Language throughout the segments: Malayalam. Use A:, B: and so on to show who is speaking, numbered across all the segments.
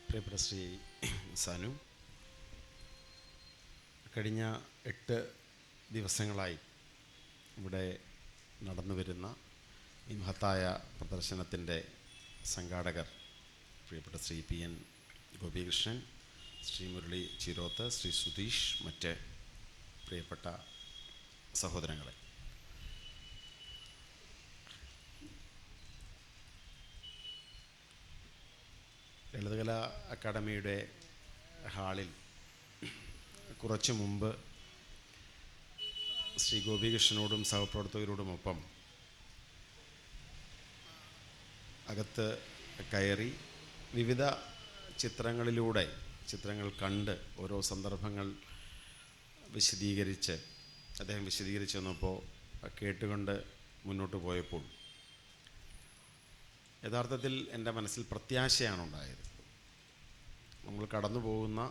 A: പ്രിയപ്പെട്ട ശ്രീ സാനു, കഴിഞ്ഞ 8 ദിവസങ്ങളായി ഇവിടെ നടന്നു വരുന്ന ഈ മഹത്തായ പ്രദർശനത്തിൻ്റെ സംഘാടകർ പ്രിയപ്പെട്ട ശ്രീ PN ഗോപികൃഷ്ണൻ, ശ്രീ മുരളി ചിരോത്ത്, ശ്രീ സുധീഷ്, മറ്റ് പ്രിയപ്പെട്ട സഹോദരങ്ങളെ, ലളിതകലാ അക്കാദമിയുടെ ഹാളിൽ കുറച്ചു മുമ്പ് ശ്രീ ഗോപികൃഷ്ണനോടും സഹപ്രവർത്തകരോടുമൊപ്പം അകത്ത് കയറി വിവിധ ചിത്രങ്ങൾ കണ്ട് ഓരോ സന്ദർഭങ്ങൾ അദ്ദേഹം വിശദീകരിച്ച് വന്നപ്പോൾ കേട്ടുകൊണ്ട് മുന്നോട്ട് പോയപ്പോൾ യഥാർത്ഥത്തിൽ എൻ്റെ മനസ്സിൽ പ്രത്യാശയാണ് ഉണ്ടായത്. നമ്മൾ കടന്നു പോകുന്ന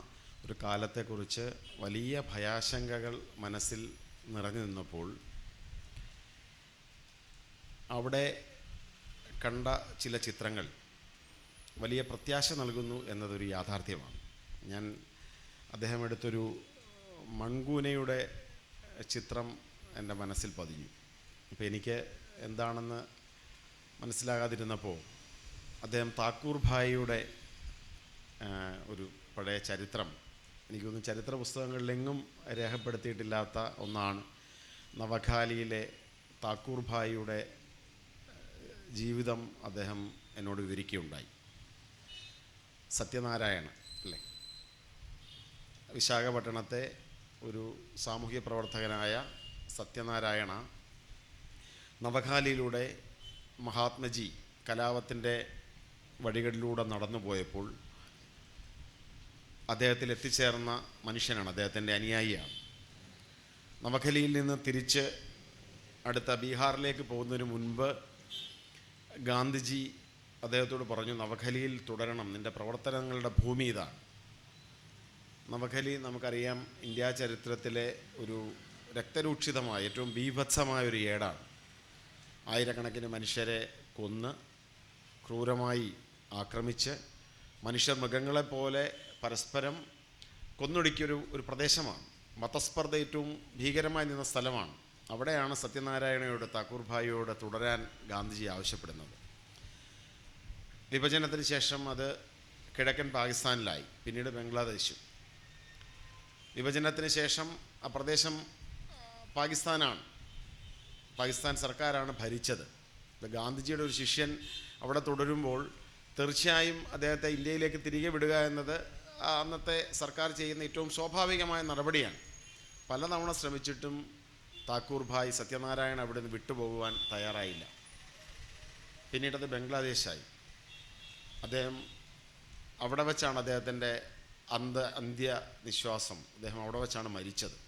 A: ഒരു കാലത്തെക്കുറിച്ച് വലിയ ഭയാശങ്കകൾ മനസ്സിൽ നിറഞ്ഞു നിന്നപ്പോൾ അവിടെ കണ്ട ചില ചിത്രങ്ങൾ വലിയ പ്രത്യാശ നൽകുന്നു എന്നതൊരു യാഥാർത്ഥ്യമാണ്. ഞാൻ അദ്ദേഹം എടുത്തൊരു മൺകൂനയുടെ ചിത്രം എൻ്റെ മനസ്സിൽ പതിഞ്ഞു. അപ്പോൾ എനിക്ക് എന്താണെന്ന് മനസ്സിലാകാതിരുന്നപ്പോൾ അദ്ദേഹം താക്കൂർ ഭായിയുടെ ഒരു പഴയ ചരിത്രം, എനിക്കൊന്നും ചരിത്ര പുസ്തകങ്ങളിലെങ്ങും രേഖപ്പെടുത്തിയിട്ടില്ലാത്ത ഒന്നാണ്, നവഖാലിയിലെ താക്കൂർ ഭായിയുടെ ജീവിതം അദ്ദേഹം എന്നോട് വിവരിക്കുകയുണ്ടായി. സത്യനാരായണ അല്ലേ, വിശാഖപട്ടണത്തെ ഒരു സാമൂഹ്യ പ്രവർത്തകനായ സത്യനാരായണ നവഖാലിയിലൂടെ മഹാത്മജി കലാപത്തിൻ്റെ വഴികളിലൂടെ നടന്നു പോയപ്പോൾ അദ്ദേഹത്തിൽ എത്തിച്ചേർന്ന മനുഷ്യനാണ്, അദ്ദേഹത്തിൻ്റെ അനുയായിയാണ്. നവഖലിയിൽ നിന്ന് തിരിച്ച് അടുത്ത ബീഹാറിലേക്ക് പോകുന്നതിന് മുൻപ് ഗാന്ധിജി അദ്ദേഹത്തോട് പറഞ്ഞു, നവഖലിയിൽ തുടരണം, നിൻ്റെ പ്രവർത്തനങ്ങളുടെ ഭൂമി ഇതാണ്. നവഖലി നമുക്കറിയാം, ഇന്ത്യാ ചരിത്രത്തിലെ ഒരു രക്തരൂക്ഷിതമായ ഏറ്റവും ബീഭത്സമായ ഒരു ഏടാണ്. ആയിരക്കണക്കിന് മനുഷ്യരെ കൊന്ന് ക്രൂരമായി ആക്രമിച്ച് മനുഷ്യർ മൃഗങ്ങളെപ്പോലെ പരസ്പരം കൊന്നൊടുക്കിയൊരു പ്രദേശമാണ്. മതസ്പർദ്ധ ഏറ്റവും ഭീകരമായി നിന്ന സ്ഥലമാണ്. അവിടെയാണ് സത്യനാരായണയോട്, താക്കൂർ ഭായിയോട് തുടരാൻ ഗാന്ധിജി ആവശ്യപ്പെടുന്നത്. വിഭജനത്തിന് ശേഷം അത് കിഴക്കൻ പാകിസ്ഥാനിലായി, പിന്നീട് ബംഗ്ലാദേശും. വിഭജനത്തിന് ശേഷം ആ പ്രദേശം പാകിസ്ഥാനാണ്, പാകിസ്ഥാൻ സർക്കാരാണ് ഭരിച്ചത്. ഗാന്ധിജിയുടെ ഒരു ശിഷ്യൻ അവിടെ തുടരുമ്പോൾ തീർച്ചയായും അദ്ദേഹത്തെ ഇന്ത്യയിലേക്ക് തിരികെ വിടുക എന്നത് അന്നത്തെ സർക്കാർ ചെയ്യുന്ന ഏറ്റവും സ്വാഭാവികമായ നടപടിയാണ്. പലതവണ ശ്രമിച്ചിട്ടും താക്കൂർ ഭായ് സത്യനാരായണ അവിടെ നിന്ന് വിട്ടുപോകുവാൻ തയ്യാറായില്ല. പിന്നീടത് ബംഗ്ലാദേശായി. അദ്ദേഹം അവിടെ വെച്ചാണ് അദ്ദേഹത്തിൻ്റെ അന്ത്യനിശ്വാസം, അദ്ദേഹം അവിടെ വെച്ചാണ് മരിച്ചത്.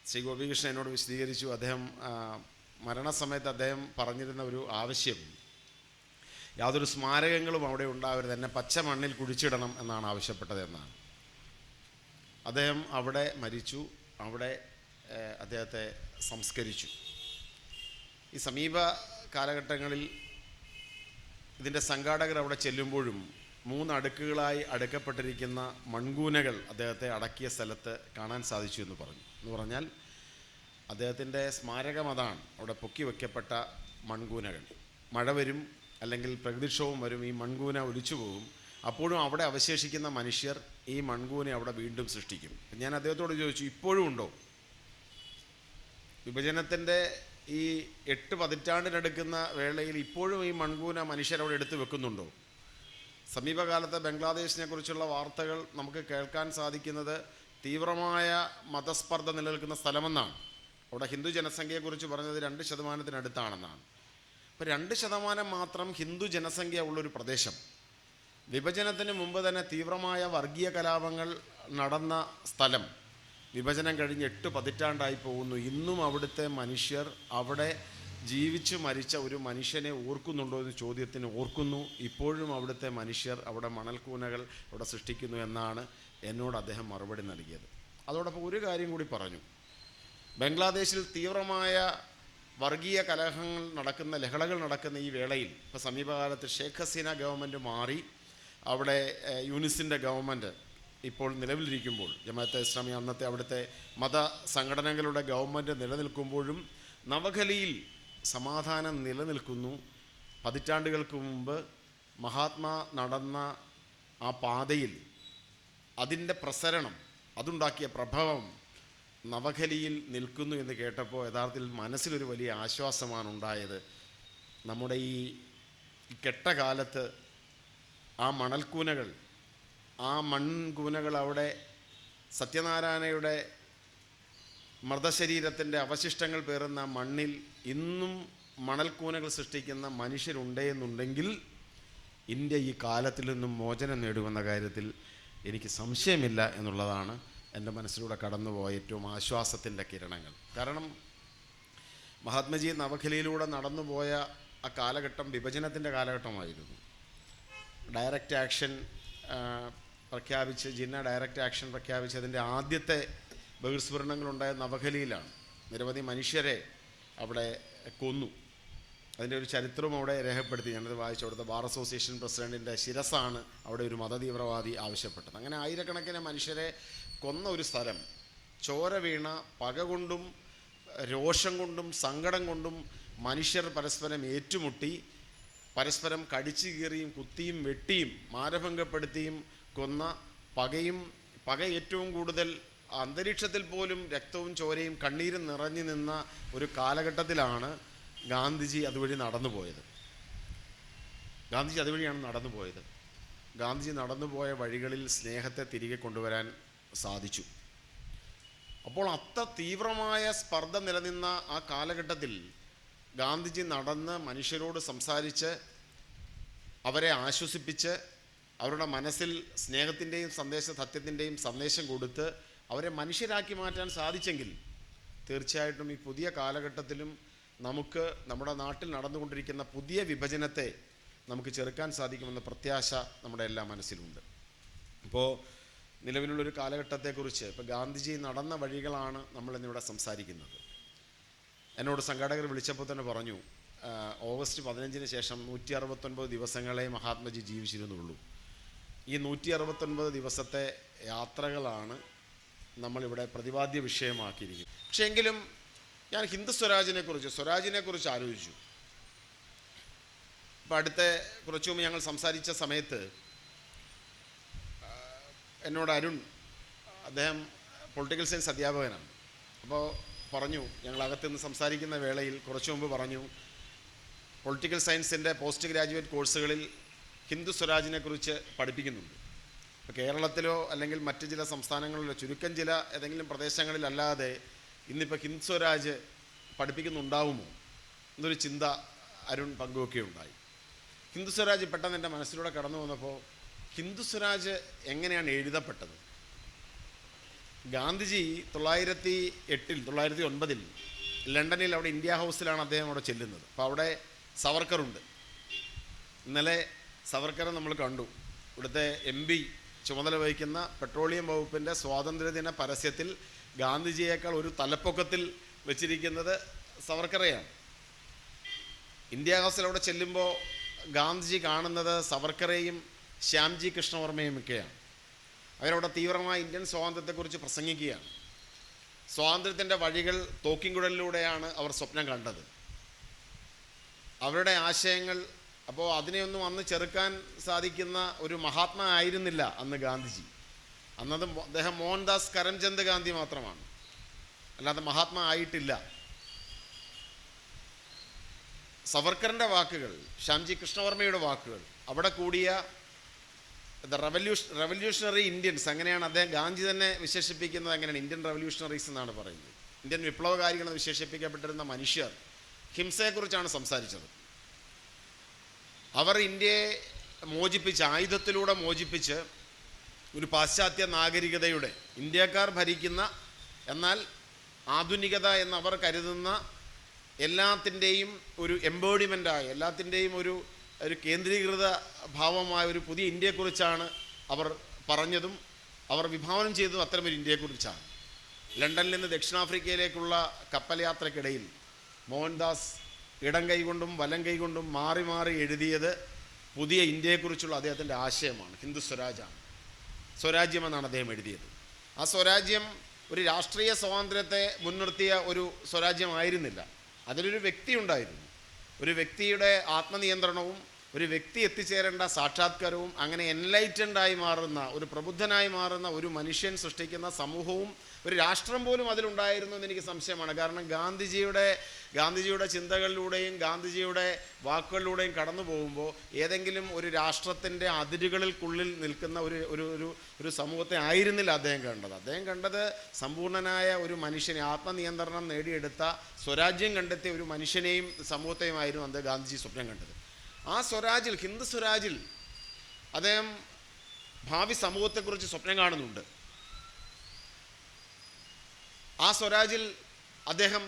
A: ശ്രീ ഗോപികൃഷ്ണൻ എന്നോട് വിശദീകരിച്ചു, അദ്ദേഹം മരണസമയത്ത് അദ്ദേഹം പറഞ്ഞിരുന്ന ഒരു ആവശ്യം, യാതൊരു സ്മാരകങ്ങളും അവിടെ ഉണ്ടാവരുത്, എന്നെ പച്ച മണ്ണിൽ കുഴിച്ചിടണം എന്നാണ് ആവശ്യപ്പെട്ടത് എന്നാണ്. അദ്ദേഹം അവിടെ മരിച്ചു, അവിടെ അദ്ദേഹത്തെ സംസ്കരിച്ചു. ഈ സമീപ കാലഘട്ടങ്ങളിൽ ഇതിൻ്റെ സംഘാടകർ അവിടെ ചെല്ലുമ്പോഴും 3 അടുക്കുകളായി അടുക്കപ്പെട്ടിരിക്കുന്ന മൺകൂനകൾ അദ്ദേഹത്തെ അടക്കിയ സ്ഥലത്ത് കാണാൻ സാധിച്ചു എന്ന് പറഞ്ഞാൽ അദ്ദേഹത്തിൻ്റെ സ്മാരകം അതാണ്, അവിടെ പൊക്കി വയ്ക്കപ്പെട്ട മൺകൂനകൾ. മഴ വരും, അല്ലെങ്കിൽ പ്രകൃതിക്ഷോഭം വരും, ഈ മൺകൂന ഒലിച്ചു പോകും. അപ്പോഴും അവിടെ അവശേഷിക്കുന്ന മനുഷ്യർ ഈ മൺകൂനെ അവിടെ വീണ്ടും സൃഷ്ടിക്കും. ഞാൻ അദ്ദേഹത്തോട് ചോദിച്ചു, ഇപ്പോഴും ഉണ്ടോ? വിഭജനത്തിൻ്റെ ഈ 8 പതിറ്റാണ്ടിനടുക്കുന്ന വേളയിൽ ഇപ്പോഴും ഈ മൺകൂന മനുഷ്യരവിടെ എടുത്തു വെക്കുന്നുണ്ടോ? സമീപകാലത്തെ ബംഗ്ലാദേശിനെ കുറിച്ചുള്ള വാർത്തകൾ നമുക്ക് കേൾക്കാൻ സാധിക്കുന്നത് തീവ്രമായ മതസ്പർദ്ധ നിലനിൽക്കുന്ന സ്ഥലമെന്നാണ്. അവിടെ ഹിന്ദു ജനസംഖ്യയെക്കുറിച്ച് പറഞ്ഞത് 2%-അടുത്താണെന്നാണ്. അപ്പോൾ 2% മാത്രം ഹിന്ദു ജനസംഖ്യ ഉള്ളൊരു പ്രദേശം, വിഭജനത്തിന് മുമ്പ് തന്നെ തീവ്രമായ വർഗീയ കലാപങ്ങൾ നടന്ന സ്ഥലം, വിഭജനം കഴിഞ്ഞ് 8 പതിറ്റാണ്ടായി പോകുന്നു. ഇന്നും അവിടുത്തെ മനുഷ്യർ അവിടെ ജീവിച്ചു മരിച്ച ഒരു മനുഷ്യനെ ഓർക്കുന്നുണ്ടോ എന്ന് ചോദ്യത്തിന് ഓർക്കുന്നു. ഇപ്പോഴും അവിടുത്തെ മനുഷ്യർ അവിടെ മണൽക്കൂനകൾ അവിടെ സൃഷ്ടിക്കുന്നു എന്നാണ് എന്നോട് അദ്ദേഹം മറുപടി നൽകിയത്. അതോടൊപ്പം ഒരു കാര്യം കൂടി പറഞ്ഞു, ബംഗ്ലാദേശിൽ തീവ്രമായ വർഗീയ കലഹങ്ങൾ നടക്കുന്ന, ലഹളകൾ നടക്കുന്ന ഈ വേളയിൽ, ഇപ്പോൾ സമീപകാലത്ത് ഷേഖ് ഹസീന ഗവൺമെൻറ് മാറി അവിടെ യൂനിസിൻ്റെ ഗവൺമെൻറ് ഇപ്പോൾ നിലവിലിരിക്കുമ്പോൾ, ജമാഅത്തെ ഇസ്ലാമി അന്നത്തെ അവിടുത്തെ മത സംഘടനകളുടെ ഗവൺമെൻറ് നിലനിൽക്കുമ്പോഴും നവഖലിയിൽ സമാധാനം നിലനിൽക്കുന്നു. പതിറ്റാണ്ടുകൾക്ക് മുമ്പ് മഹാത്മാ നടന്ന ആ പാതയിൽ അതിൻ്റെ പ്രസരണം, അതുണ്ടാക്കിയ പ്രഭവം നവഖലിയിൽ നിൽക്കുന്നു എന്ന് കേട്ടപ്പോൾ യഥാർത്ഥത്തിൽ മനസ്സിലൊരു വലിയ ആശ്വാസമാണ് ഉണ്ടായത്. നമ്മുടെ ഈ കെട്ടകാലത്ത് ആ മണൽക്കൂനകൾ, ആ മൺകൂനകൾ അവിടെ സത്യനാരായണയുടെ മൃതശരീരത്തിൻ്റെ അവശിഷ്ടങ്ങൾ പേറുന്ന മണ്ണിൽ ഇന്നും മണൽക്കൂനകൾ സൃഷ്ടിക്കുന്ന മനുഷ്യരുണ്ടെന്നുണ്ടെങ്കിൽ ഇന്ത്യ ഈ കാലത്തിൽ നിന്നും മോചനം നേടുമെന്ന കാര്യത്തിൽ എനിക്ക് സംശയമില്ല എന്നുള്ളതാണ് എൻ്റെ മനസ്സിലൂടെ കടന്നുപോയ ഏറ്റവും ആശ്വാസത്തിൻ്റെ കിരണങ്ങൾ. കാരണം മഹാത്മജി നവഖലിയിലൂടെ നടന്നുപോയ ആ കാലഘട്ടം വിഭജനത്തിൻ്റെ കാലഘട്ടമായിരുന്നു. ഡയറക്റ്റ് ആക്ഷൻ പ്രഖ്യാപിച്ച്, ജിന്ന ഡയറക്റ്റ് ആക്ഷൻ പ്രഖ്യാപിച്ചതിൻ്റെ ആദ്യത്തെ ബഹിർസ്ഫുരണങ്ങളുണ്ടായ നവഖലിയിലാണ്. നിരവധി മനുഷ്യരെ അവിടെ കൊന്നു. അതിൻ്റെ ഒരു ചരിത്രവും അവിടെ രേഖപ്പെടുത്തി. ഞാനത് വായിച്ചു. അവിടുത്തെ ബാർ അസോസിയേഷൻ പ്രസിഡൻറ്റിൻ്റെ ശിരസാണ് അവിടെ ഒരു മതതീവ്രവാദി ആവശ്യപ്പെട്ടത്. അങ്ങനെ ആയിരക്കണക്കിന് മനുഷ്യരെ കൊന്ന ഒരു സ്ഥലം, ചോര വീണ, പക കൊണ്ടും രോഷം കൊണ്ടും സങ്കടം കൊണ്ടും മനുഷ്യർ പരസ്പരം ഏറ്റുമുട്ടി, പരസ്പരം കടിച്ചു കീറിയും കുത്തിയും വെട്ടിയും മാനഭംഗപ്പെടുത്തിയും കൊന്ന പക ഏറ്റവും കൂടുതൽ അന്തരീക്ഷത്തിൽ പോലും രക്തവും ചോരയും കണ്ണീരും നിറഞ്ഞു നിന്ന ഒരു കാലഘട്ടത്തിലാണ് ഗാന്ധിജി അതുവഴി നടന്നുപോയത്. ഗാന്ധിജി നടന്നുപോയ വഴികളിൽ സ്നേഹത്തെ തിരികെ കൊണ്ടുവരാൻ സാധിച്ചു. അപ്പോൾ അത്ര തീവ്രമായ സ്പർദ്ധ നിലനിന്ന ആ കാലഘട്ടത്തിൽ ഗാന്ധിജി നടന്ന് മനുഷ്യരോട് സംസാരിച്ച് അവരെ ആശ്വസിപ്പിച്ച് അവരുടെ മനസ്സിൽ സ്നേഹത്തിൻ്റെയും സത്യത്തിൻ്റെയും സന്ദേശം കൊടുത്ത് അവരെ മനുഷ്യരാക്കി മാറ്റാൻ സാധിച്ചെങ്കിൽ തീർച്ചയായിട്ടും ഈ പുതിയ കാലഘട്ടത്തിലും നമുക്ക് നമ്മുടെ നാട്ടിൽ നടന്നുകൊണ്ടിരിക്കുന്ന പുതിയ വിഭജനത്തെ നമുക്ക് ചെറുക്കാൻ സാധിക്കുമെന്ന പ്രത്യാശ നമ്മുടെ എല്ലാ മനസ്സിലുണ്ട്. ഇപ്പോൾ നിലവിലുള്ളൊരു കാലഘട്ടത്തെക്കുറിച്ച് ഇപ്പോൾ ഗാന്ധിജി നടന്ന വഴികളാണ് നമ്മളിന്നിവിടെ സംസാരിക്കുന്നത്. എന്നോട് സംഘാടകർ വിളിച്ചപ്പോൾ തന്നെ പറഞ്ഞു, ഓഗസ്റ്റ് 15 ശേഷം 169 ദിവസങ്ങളെ മഹാത്മജി ജീവിച്ചിരുന്നുള്ളൂ. ഈ 169 ദിവസത്തെ യാത്രകളാണ് നമ്മളിവിടെ പ്രതിപാദ്യ വിഷയമാക്കിയിരിക്കുന്നത്. പക്ഷേ എങ്കിലും ഞാൻ ഹിന്ദു സ്വരാജിനെക്കുറിച്ച് ആലോചിച്ചു. ഇപ്പം കുറച്ചു മുമ്പ് ഞങ്ങൾ സംസാരിച്ച സമയത്ത് എന്നോട് അരുൺ, അദ്ദേഹം പൊളിറ്റിക്കൽ സയൻസ് അധ്യാപകനാണ്, അപ്പോൾ പറഞ്ഞു, ഞങ്ങളകത്തുനിന്ന് സംസാരിക്കുന്ന വേളയിൽ കുറച്ചു മുമ്പ് പറഞ്ഞു, പൊളിറ്റിക്കൽ സയൻസിൻ്റെ പോസ്റ്റ് ഗ്രാജുവേറ്റ് കോഴ്സുകളിൽ ഹിന്ദു സ്വരാജിനെക്കുറിച്ച് പഠിപ്പിക്കുന്നുണ്ട്. ഇപ്പോൾ കേരളത്തിലോ അല്ലെങ്കിൽ മറ്റ് ചില സംസ്ഥാനങ്ങളിലോ ചുരുക്കം ചില ഏതെങ്കിലും പ്രദേശങ്ങളിലല്ലാതെ ഇന്നിപ്പോൾ ഹിന്ദു സ്വരാജ് പഠിപ്പിക്കുന്നുണ്ടാവുമോ എന്നൊരു ചിന്ത അരുൺ പങ്കുവെക്കുകയുണ്ടായി. ഹിന്ദു സ്വരാജ് പെട്ടെന്ന് എൻ്റെ മനസ്സിലൂടെ കടന്നു വന്നപ്പോൾ, ഹിന്ദു സ്വരാജ് എങ്ങനെയാണ് എഴുതപ്പെട്ടത്? ഗാന്ധിജി 1909 ലണ്ടനിൽ അവിടെ ഇന്ത്യ ഹൗസിലാണ് അദ്ദേഹം അവിടെ ചെല്ലുന്നത്. അപ്പോൾ അവിടെ സവർക്കറുണ്ട്. ഇന്നലെ സവർക്കറെ നമ്മൾ കണ്ടു. ഇവിടുത്തെ MP ചുമതല വഹിക്കുന്ന പെട്രോളിയം വകുപ്പിൻ്റെ സ്വാതന്ത്ര്യദിന പരസ്യത്തിൽ ഗാന്ധിജിയേക്കാൾ ഒരു തലപ്പൊക്കത്തിൽ വെച്ചിരിക്കുന്നത് സവർക്കറെയാണ്. ഇന്ത്യ ഹൗസിൽ അവിടെ ചെല്ലുമ്പോൾ ഗാന്ധിജി കാണുന്നത് സവർക്കറെയും ശ്യാംജി കൃഷ്ണവർമ്മയും ഒക്കെയാണ്. അവരവിടെ തീവ്രമായ ഇന്ത്യൻ സ്വാതന്ത്ര്യത്തെക്കുറിച്ച് പ്രസംഗിക്കുകയാണ്. സ്വാതന്ത്ര്യത്തിൻ്റെ വഴികൾ തോക്കിൻകുഴലിലൂടെയാണ് അവർ സ്വപ്നം കണ്ടത്. അവരുടെ ആശയങ്ങൾ, അപ്പോൾ അതിനെയൊന്നും അന്ന് ചെറുക്കാൻ സാധിക്കുന്ന ഒരു മഹാത്മാ ആയിരുന്നില്ല അന്ന് ഗാന്ധിജി. അന്നത് അദ്ദേഹം മോഹൻദാസ് കരംചന്ദ് ഗാന്ധി മാത്രമാണ്, അല്ലാതെ മഹാത്മാ ആയിട്ടില്ല. സവർക്കറിൻ്റെ വാക്കുകൾ, ശ്യാംജി കൃഷ്ണവർമ്മയുടെ വാക്കുകൾ, അവിടെ കൂടിയ റവല്യൂഷണറി ഇന്ത്യൻസ്, അങ്ങനെയാണ് അദ്ദേഹം ഗാന്ധി തന്നെ വിശേഷിപ്പിക്കുന്നത്. അങ്ങനെയാണ് ഇന്ത്യൻ റവല്യൂഷണറീസ് എന്നാണ് പറയുന്നത്. ഇന്ത്യൻ വിപ്ലവകാരികളെന്ന് വിശേഷിപ്പിക്കപ്പെട്ടിരുന്ന മനുഷ്യർ ഹിംസയെക്കുറിച്ചാണ് സംസാരിച്ചത്. അവർ ഇന്ത്യയെ ആയുധത്തിലൂടെ മോചിപ്പിച്ച് ഒരു പാശ്ചാത്യ നാഗരികതയുടെ, ഇന്ത്യക്കാർ ഭരിക്കുന്ന എന്നാൽ ആധുനികത എന്നവർ കരുതുന്ന എല്ലാത്തിൻ്റെയും ഒരു എംബോഡിമെൻ്റായ, എല്ലാത്തിൻ്റെയും ഒരു കേന്ദ്രീകൃത ഭാവമായ ഒരു പുതിയ ഇന്ത്യയെക്കുറിച്ചാണ് അവർ പറഞ്ഞതും അവർ വിഭാവനം ചെയ്തതും അത്തരമൊരു ഇന്ത്യയെക്കുറിച്ചാണ്. ലണ്ടനിൽ നിന്ന് ദക്ഷിണാഫ്രിക്കയിലേക്കുള്ള കപ്പൽ യാത്രക്കിടയിൽ മോഹൻദാസ് ഇടം കൈകൊണ്ടും വലം കൈകൊണ്ടും മാറി മാറി എഴുതിയത് പുതിയ ഇന്ത്യയെക്കുറിച്ചുള്ള അദ്ദേഹത്തിൻ്റെ ആശയമാണ്. ഹിന്ദു സ്വരാജാണ്, സ്വരാജ്യം എന്നാണ് അദ്ദേഹം എഴുതിയത്. ആ സ്വരാജ്യം ഒരു രാഷ്ട്രീയ സ്വാതന്ത്ര്യത്തെ മുൻനിർത്തിയ ഒരു സ്വരാജ്യമായിരുന്നില്ല. അതിലൊരു വ്യക്തി ഉണ്ടായിരുന്നു. ഒരു വ്യക്തിയുടെ ആത്മനിയന്ത്രണവും ഒരു വ്യക്തി എത്തിച്ചേരേണ്ട സാക്ഷാത്കാരവും അങ്ങനെ എൻലൈറ്റൻഡായി മാറുന്ന, ഒരു പ്രബുദ്ധനായി മാറുന്ന ഒരു മനുഷ്യൻ സൃഷ്ടിക്കുന്ന സമൂഹവും ഒരു രാഷ്ട്രം പോലും അതിലുണ്ടായിരുന്നു എന്ന് എനിക്ക് സംശയമാണ്. കാരണം ഗാന്ധിജിയുടെ ചിന്തകളിലൂടെയും ഗാന്ധിജിയുടെ വാക്കുകളിലൂടെയും കടന്നു പോകുമ്പോൾ ഏതെങ്കിലും ഒരു രാഷ്ട്രത്തിൻ്റെ അതിരുകൾക്കുള്ളിൽ നിൽക്കുന്ന ഒരു സമൂഹത്തെ ആയിരുന്നില്ല അദ്ദേഹം കണ്ടത്. അദ്ദേഹം കണ്ടത് സമ്പൂർണ്ണനായ ഒരു മനുഷ്യനെ, ആത്മനിയന്ത്രണം നേടിയെടുത്ത, സ്വരാജ്യം കണ്ടെത്തിയ ഒരു മനുഷ്യനെയും സമൂഹത്തെയുമായിരുന്നു അന്ന് ഗാന്ധിജി സ്വപ്നം കണ്ടത്. ആ സ്വരാജിൽ, ഹിന്ദു സ്വരാജിൽ അദ്ദേഹം ഭാവി സമൂഹത്തെക്കുറിച്ച് സ്വപ്നം കാണുന്നുണ്ട്. ആ സ്വരാജിൽ അദ്ദേഹം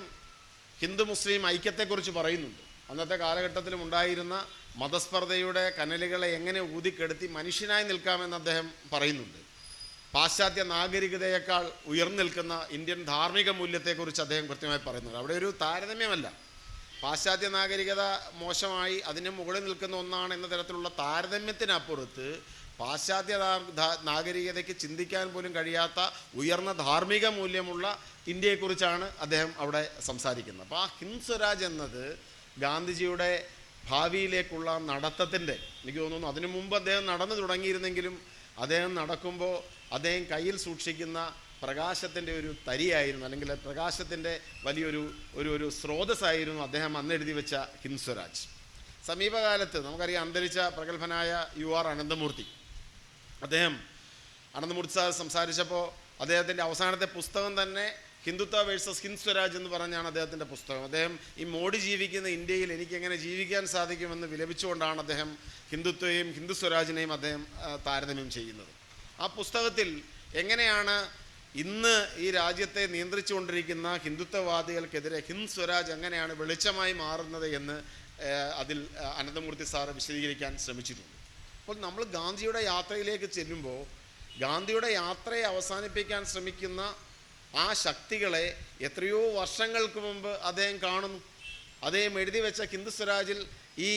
A: ഹിന്ദു മുസ്ലിം ഐക്യത്തെക്കുറിച്ച് പറയുന്നുണ്ട്. അന്നത്തെ കാലഘട്ടത്തിലും ഉണ്ടായിരുന്ന മതസ്പർദ്ധയുടെ കനലുകളെ എങ്ങനെ ഊതിക്കെടുത്തി മനുഷ്യനായി നിൽക്കാമെന്ന് അദ്ദേഹം പറയുന്നുണ്ട്. പാശ്ചാത്യ നാഗരികതയേക്കാൾ ഉയർന്നു നിൽക്കുന്ന ഇന്ത്യൻ ധാർമ്മിക മൂല്യത്തെക്കുറിച്ച് അദ്ദേഹം കൃത്യമായി പറയുന്നുണ്ട്. അവിടെ ഒരു താരതമ്യമല്ല, പാശ്ചാത്യ നാഗരികത മോശമായി അതിന് മുകളിൽ നിൽക്കുന്ന ഒന്നാണ് എന്ന തരത്തിലുള്ള താരതമ്യത്തിനപ്പുറത്ത് പാശ്ചാത്യ നാഗരികതയ്ക്ക് ചിന്തിക്കാൻ പോലും കഴിയാത്ത ഉയർന്ന ധാർമ്മിക മൂല്യമുള്ള ഇന്ത്യയെക്കുറിച്ചാണ് അദ്ദേഹം അവിടെ സംസാരിക്കുന്നത്. അപ്പോൾ ആ ഹിന്ദ് സ്വരാജ് എന്നത് ഗാന്ധിജിയുടെ ഭാവിയിലേക്കുള്ള നടത്തത്തിൻ്റെ, എനിക്ക് തോന്നുന്നു അതിനു മുമ്പ് അദ്ദേഹം നടന്നു തുടങ്ങിയിരുന്നെങ്കിലും അദ്ദേഹം നടക്കുമ്പോൾ അദ്ദേഹം കയ്യിൽ സൂക്ഷിക്കുന്ന പ്രകാശത്തിൻ്റെ ഒരു തരിയായിരുന്നു, അല്ലെങ്കിൽ പ്രകാശത്തിൻ്റെ വലിയൊരു സ്രോതസ്സായിരുന്നു അദ്ദേഹം അന്ന് എഴുതി വെച്ച ഹിന്ദ് സ്വരാജ്. സമീപകാലത്ത് നമുക്കറിയാം, അന്തരിച്ച പ്രഗത്ഭനായ UR അനന്തമൂർത്തി, അനന്തമൂർത്തി സാർ സംസാരിച്ചപ്പോൾ അദ്ദേഹത്തിൻ്റെ അവസാനത്തെ പുസ്തകം തന്നെ ഹിന്ദുത്വ വേഴ്സസ് ഹിന്ദ് സ്വരാജ് എന്ന് പറഞ്ഞാണ് അദ്ദേഹത്തിൻ്റെ പുസ്തകം. അദ്ദേഹം ഈ മോഡി ജീവിക്കുന്ന ഇന്ത്യയിൽ എനിക്കെങ്ങനെ ജീവിക്കാൻ സാധിക്കുമെന്ന് വിലപിച്ചുകൊണ്ടാണ് അദ്ദേഹം ഹിന്ദുത്വയെയും ഹിന്ദു സ്വരാജിനെയും അദ്ദേഹം താരതമ്യം ചെയ്യുന്നത്. ആ പുസ്തകത്തിൽ എങ്ങനെയാണ് ഇന്ന് ഈ രാജ്യത്തെ നിയന്ത്രിച്ചുകൊണ്ടിരിക്കുന്ന ഹിന്ദുത്വവാദികൾക്കെതിരെ ഹിന്ദ് സ്വരാജ് എങ്ങനെയാണ് വെളിച്ചമായി മാറുന്നത് എന്ന് അതിൽ അനന്തമൂർത്തി സാറ് വിശദീകരിക്കാൻ ശ്രമിച്ചിട്ടുണ്ട്. അപ്പോൾ നമ്മൾ ഗാന്ധിയുടെ യാത്രയിലേക്ക് ചെല്ലുമ്പോൾ ഗാന്ധിയുടെ യാത്രയെ അവസാനിപ്പിക്കാൻ ശ്രമിക്കുന്ന ആ ശക്തികളെ എത്രയോ വർഷങ്ങൾക്ക് മുമ്പ് അദ്ദേഹം കാണുന്നു. അദ്ദേഹം എഴുതി വെച്ച ഹിന്ദു സ്വരാജിൽ ഈ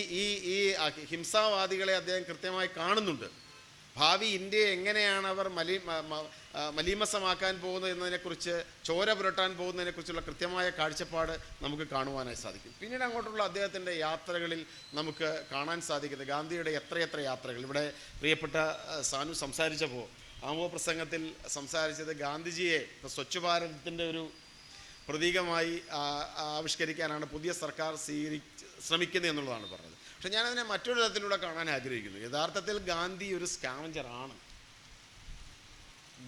A: ഹിംസാവാദികളെ അദ്ദേഹം കൃത്യമായി കാണുന്നുണ്ട്. ഭാവി ഇന്ത്യയെ എങ്ങനെയാണ് അവർ മലീമസമാക്കാൻ പോകുന്നത് എന്നതിനെക്കുറിച്ച്, ചോര പുരട്ടാൻ പോകുന്നതിനെക്കുറിച്ചുള്ള കൃത്യമായ കാഴ്ചപ്പാട് നമുക്ക് കാണുവാനായി സാധിക്കും. പിന്നീട് അങ്ങോട്ടുള്ള അദ്ദേഹത്തിൻ്റെ യാത്രകളിൽ നമുക്ക് കാണാൻ സാധിക്കുന്നത് ഗാന്ധിയുടെ എത്രയെത്ര യാത്രകൾ. ഇവിടെ പ്രിയപ്പെട്ട സാനു സംസാരിച്ചപ്പോൾ ആമോ പ്രസംഗത്തിൽ സംസാരിച്ചത് ഗാന്ധിജിയെ സ്വച്ഛ് ഭാരതത്തിൻ്റെ ഒരു പ്രതീകമായി ആവിഷ്കരിക്കാനാണ് പുതിയ സർക്കാർ ശ്രമിക്കുന്നത് എന്നുള്ളതാണ് പറഞ്ഞത്. പക്ഷെ ഞാനതിനെ മറ്റൊരു തരത്തിലൂടെ കാണാൻ ആഗ്രഹിക്കുന്നു. യഥാർത്ഥത്തിൽ ഗാന്ധി ഒരു സ്കാവഞ്ചറാണ്.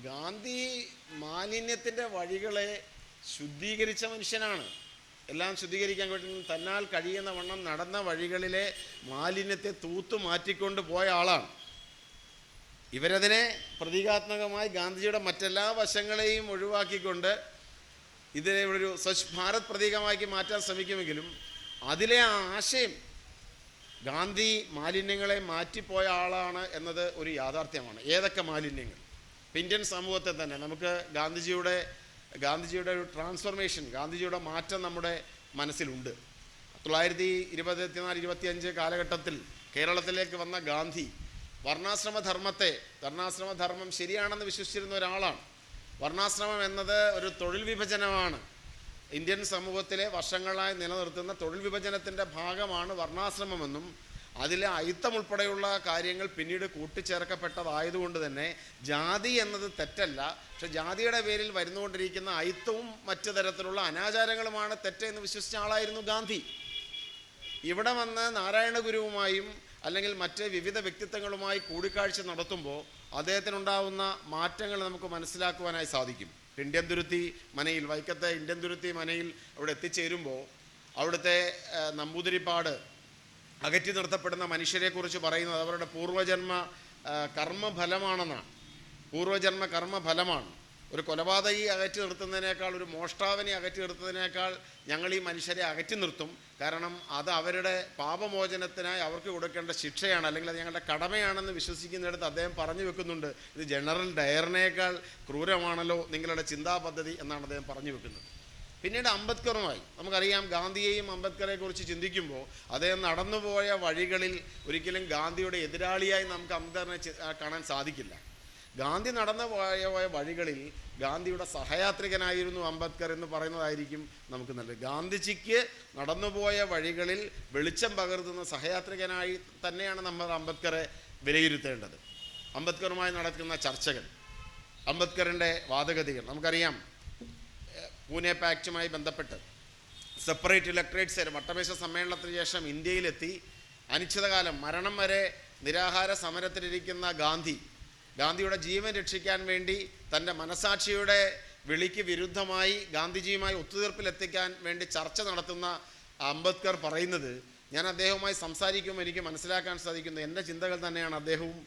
A: ഗാന്ധി മാലിന്യത്തിൻ്റെ വഴികളെ ശുദ്ധീകരിച്ച മനുഷ്യനാണ്. എല്ലാം ശുദ്ധീകരിക്കാൻ വേണ്ടി തന്നാൽ കഴിയുന്ന വണ്ണം നടന്ന വഴികളിലെ മാലിന്യത്തെ തൂത്തു മാറ്റിക്കൊണ്ട് പോയ ആളാണ്. ഇവരതിനെ പ്രതീകാത്മകമായി ഗാന്ധിജിയുടെ മറ്റെല്ലാ വശങ്ങളെയും ഒഴിവാക്കിക്കൊണ്ട് ഇതിനെ ഒരു സ്വച്ഛ് ഭാരത് പ്രതീകമാക്കി മാറ്റാൻ ശ്രമിക്കുമെങ്കിലും അതിലെ ആ ആശയം, ഗാന്ധി മാലിന്യങ്ങളെ മാറ്റിപ്പോയ ആളാണ് എന്നത് ഒരു യാഥാർത്ഥ്യമാണ്. ഏതൊക്കെ മാലിന്യങ്ങൾ? ഇന്ത്യൻ സമൂഹത്തെ തന്നെ നമുക്ക് ഗാന്ധിജിയുടെ ഒരു ട്രാൻസ്ഫോർമേഷൻ, ഗാന്ധിജിയുടെ മാറ്റം നമ്മുടെ മനസ്സിലുണ്ട്. 1924-25 കാലഘട്ടത്തിൽ കേരളത്തിലേക്ക് വന്ന ഗാന്ധി വർണ്ണാശ്രമധർമ്മം ശരിയാണെന്ന് വിശ്വസിച്ചിരുന്ന ഒരാളാണ്. വർണ്ണാശ്രമം എന്നത് ഒരു തൊഴിൽ വിഭജനമാണ്. ഇന്ത്യൻ സമൂഹത്തിലെ വർഷങ്ങളായി നിലനിർത്തുന്ന തൊഴിൽ വിഭജനത്തിൻ്റെ ഭാഗമാണ് വർണ്ണാശ്രമമെന്നും അതിലെ അയിത്തം ഉൾപ്പെടെയുള്ള കാര്യങ്ങൾ പിന്നീട് കൂട്ടിച്ചേർക്കപ്പെട്ടതായതുകൊണ്ട് തന്നെ ജാതി എന്നത് തെറ്റല്ല, പക്ഷെ ജാതിയുടെ പേരിൽ വരുന്നുകൊണ്ടിരിക്കുന്ന അയിത്തവും മറ്റു തരത്തിലുള്ള അനാചാരങ്ങളുമാണ് തെറ്റെന്ന് വിശ്വസിച്ച ആളായിരുന്നു ഗാന്ധി. ഇവിടെ വന്ന് നാരായണ ഗുരുവുമായും അല്ലെങ്കിൽ മറ്റ് വിവിധ വ്യക്തിത്വങ്ങളുമായി കൂടിക്കാഴ്ച നടത്തുമ്പോൾ അദ്ദേഹത്തിനുണ്ടാവുന്ന മാറ്റങ്ങൾ നമുക്ക് മനസ്സിലാക്കുവാനായി സാധിക്കും. ഇന്ത്യൻ തുരുത്തി മനയിൽ, വൈക്കത്തെ ഇന്ത്യൻ തുരുത്തി മനയിൽ അവിടെ എത്തിച്ചേരുമ്പോൾ അവിടുത്തെ നമ്പൂതിരിപ്പാട് അകറ്റി നിർത്തപ്പെടുന്ന മനുഷ്യരെക്കുറിച്ച് പറയുന്നത് അവരുടെ പൂർവജന്മ കർമ്മഫലമാണെന്നാണ്. പൂർവജന്മ കർമ്മഫലമാണ്. ഒരു കൊലപാതകി അകറ്റി നിർത്തുന്നതിനേക്കാൾ, ഒരു മോഷ്ടാവിനെ അകറ്റി നിർത്തുന്നതിനേക്കാൾ ഞങ്ങൾ ഈ മനുഷ്യരെ അകറ്റി നിർത്തും. കാരണം അത് അവരുടെ പാപമോചനത്തിനായി അവർക്ക് കൊടുക്കേണ്ട ശിക്ഷയാണ്, അല്ലെങ്കിൽ അത് ഞങ്ങളുടെ കടമയാണെന്ന് വിശ്വസിക്കുന്നിടത്ത് അദ്ദേഹം പറഞ്ഞു വെക്കുന്നുണ്ട്, ഇത് ജനറൽ ഡയറിനേക്കാൾ ക്രൂരമാണല്ലോ നിങ്ങളുടെ ചിന്താ പദ്ധതി എന്നാണ് അദ്ദേഹം പറഞ്ഞു വെക്കുന്നത്. പിന്നീട് അംബേദ്കറുമായി നമുക്കറിയാം. ഗാന്ധിയെയും അംബേദ്കറെ കുറിച്ച് ചിന്തിക്കുമ്പോൾ അദ്ദേഹം നടന്നുപോയ വഴികളിൽ ഒരിക്കലും ഗാന്ധിയുടെ എതിരാളിയായി നമുക്ക് അംബേദ്കറിനെ കാണാൻ സാധിക്കില്ല. ഗാന്ധി നടന്നു പോയ വഴികളിൽ ഗാന്ധിയുടെ സഹയാത്രികനായിരുന്നു അംബേദ്കർ എന്ന് പറയുന്നതായിരിക്കും നമുക്ക് നല്ലത്. ഗാന്ധിജിക്ക് നടന്നുപോയ വഴികളിൽ വെളിച്ചം പകർത്തുന്ന സഹയാത്രികനായി തന്നെയാണ് നമ്മൾ അംബേദ്കറെ വിലയിരുത്തേണ്ടത്. അംബേദ്കറുമായി നടക്കുന്ന ചർച്ചകൾ, അംബേദ്കറിൻ്റെ വാദഗതികൾ നമുക്കറിയാം. പൂനെ പാക്റ്റുമായി ബന്ധപ്പെട്ട് സെപ്പറേറ്റ് ഇലക്ട്രേറ്റ്സ് വട്ടമേശ സമ്മേളനത്തിന് ശേഷം ഇന്ത്യയിലെത്തി അനിശ്ചിതകാലം മരണം വരെ നിരാഹാര സമരത്തിലിരിക്കുന്ന ഗാന്ധിയുടെ ജീവൻ രക്ഷിക്കാൻ വേണ്ടി തൻ്റെ മനസാക്ഷിയുടെ വിളിക്ക് വിരുദ്ധമായി ഗാന്ധിജിയുമായി ഒത്തുതീർപ്പിലെത്തിക്കാൻ വേണ്ടി ചർച്ച നടത്തുന്ന അംബേദ്കർ പറയുന്നത്, ഞാൻ അദ്ദേഹവുമായി സംസാരിക്കുമ്പോൾ എനിക്ക് മനസ്സിലാക്കാൻ സാധിക്കുന്നു എൻ്റെ ചിന്തകൾ തന്നെയാണ് അദ്ദേഹവും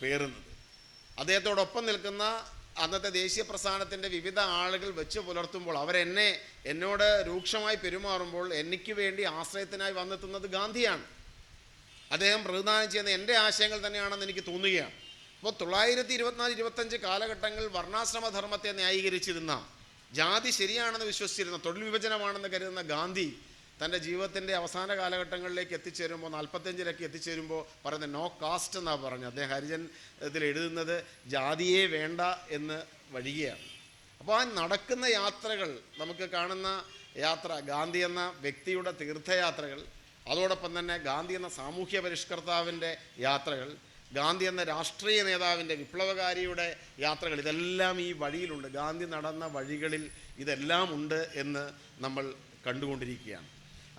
A: പേറുന്നത്. അദ്ദേഹത്തോടൊപ്പം നിൽക്കുന്ന അന്നത്തെ ദേശീയ പ്രസ്ഥാനത്തിൻ്റെ വിവിധ ആളുകൾ വെച്ച് പുലർത്തുമ്പോൾ എന്നോട് രൂക്ഷമായി പെരുമാറുമ്പോൾ എനിക്ക് വേണ്ടി ആശ്രയത്തിനായി വന്നെത്തുന്നത് ഗാന്ധിയാണ്. അദ്ദേഹം പ്രതിദാനം ചെയ്യുന്ന എൻ്റെ ആശയങ്ങൾ തന്നെയാണെന്ന് എനിക്ക് തോന്നുകയാണ്. അപ്പോൾ 1924-25 കാലഘട്ടങ്ങളിൽ വർണ്ണാശ്രമധർമ്മത്തെ ന്യായീകരിച്ചിരുന്ന, ജാതി ശരിയാണെന്ന് വിശ്വസിച്ചിരുന്ന, തൊഴിൽ വിഭജനമാണെന്ന് കരുതുന്ന ഗാന്ധി തൻ്റെ ജീവിതത്തിൻ്റെ അവസാന കാലഘട്ടങ്ങളിലേക്ക് എത്തിച്ചേരുമ്പോൾ 45-ലൊക്കെ എത്തിച്ചേരുമ്പോൾ പറയുന്നത് നോ കാസ്റ്റ് എന്നാണ് പറഞ്ഞത്. അദ്ദേഹം ഹരിജൻ ഇതിൽ എഴുതുന്നത് ജാതിയെ വേണ്ട എന്ന് വഴികയാണ്. അപ്പോൾ ആ നടക്കുന്ന യാത്രകൾ, നമുക്ക് കാണുന്ന യാത്ര, ഗാന്ധി എന്ന വ്യക്തിയുടെ തീർത്ഥയാത്രകൾ, അതോടൊപ്പം തന്നെ ഗാന്ധി എന്ന സാമൂഹ്യ പരിഷ്കർത്താവിൻ്റെ യാത്രകൾ, ഗാന്ധി എന്ന രാഷ്ട്രീയ നേതാവിൻ്റെ വിപ്ലവകാരിയുടെ യാത്രകൾ, ഇതെല്ലാം ഈ വഴിയിലുണ്ട്. ഗാന്ധി നടന്ന വഴികളിൽ ഇതെല്ലാം ഉണ്ട് എന്ന് നമ്മൾ കണ്ടുകൊണ്ടിരിക്കുകയാണ്.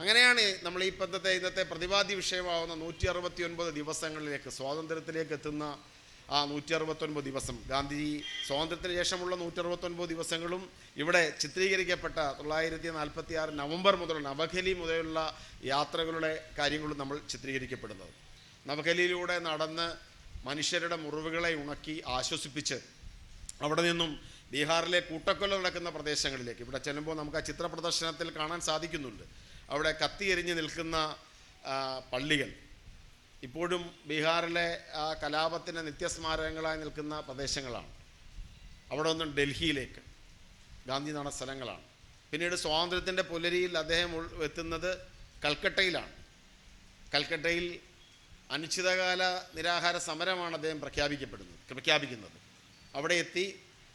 A: അങ്ങനെയാണ് നമ്മൾ ഈ ഇന്നത്തെ പ്രതിപാദ്യ വിഷയമാവുന്ന 169 ദിവസങ്ങളിലേക്ക്, സ്വാതന്ത്ര്യത്തിലേക്ക് എത്തുന്ന ആ 169 ദിവസം, ഗാന്ധി സ്വാതന്ത്ര്യത്തിന് ശേഷമുള്ള 169 ദിവസങ്ങളും ഇവിടെ ചിത്രീകരിക്കപ്പെട്ട 1946 നവംബർ മുതൽ നവഖലി മുതലുള്ള യാത്രകളുടെ കാര്യങ്ങളും നമ്മൾ ചിത്രീകരിക്കപ്പെടുന്നത്. നവഖലിയിലൂടെ നടന്ന് മനുഷ്യരുടെ മുറിവുകളെ ഉണക്കി ആശ്വസിപ്പിച്ച് അവിടെ നിന്നും ബീഹാറിലെ കൂട്ടക്കൊല നടക്കുന്ന പ്രദേശങ്ങളിലേക്ക് ഇവിടെ ചെല്ലുമ്പോൾ നമുക്ക് ആ ചിത്ര പ്രദർശനത്തിൽ കാണാൻ സാധിക്കുന്നുണ്ട്. അവിടെ കത്തിയെരിഞ്ഞ് നിൽക്കുന്ന പള്ളികൾ ഇപ്പോഴും ബീഹാറിലെ ആ കലാപത്തിൻ്റെ നിത്യസ്മാരകങ്ങളായി നിൽക്കുന്ന പ്രദേശങ്ങളാണ്. അവിടെ നിന്നും ഡൽഹിയിലേക്ക് ഗാന്ധി നടന്ന സ്ഥലങ്ങളാണ്. പിന്നീട് സ്വാതന്ത്ര്യത്തിൻ്റെ പുലരിയിൽ അദ്ദേഹം എത്തുന്നത് കൽക്കട്ടയിലാണ്. കൽക്കട്ടയിൽ അനിശ്ചിതകാല നിരാഹാര സമരമാണ് അദ്ദേഹം പ്രഖ്യാപിക്കുന്നത്. അവിടെ എത്തി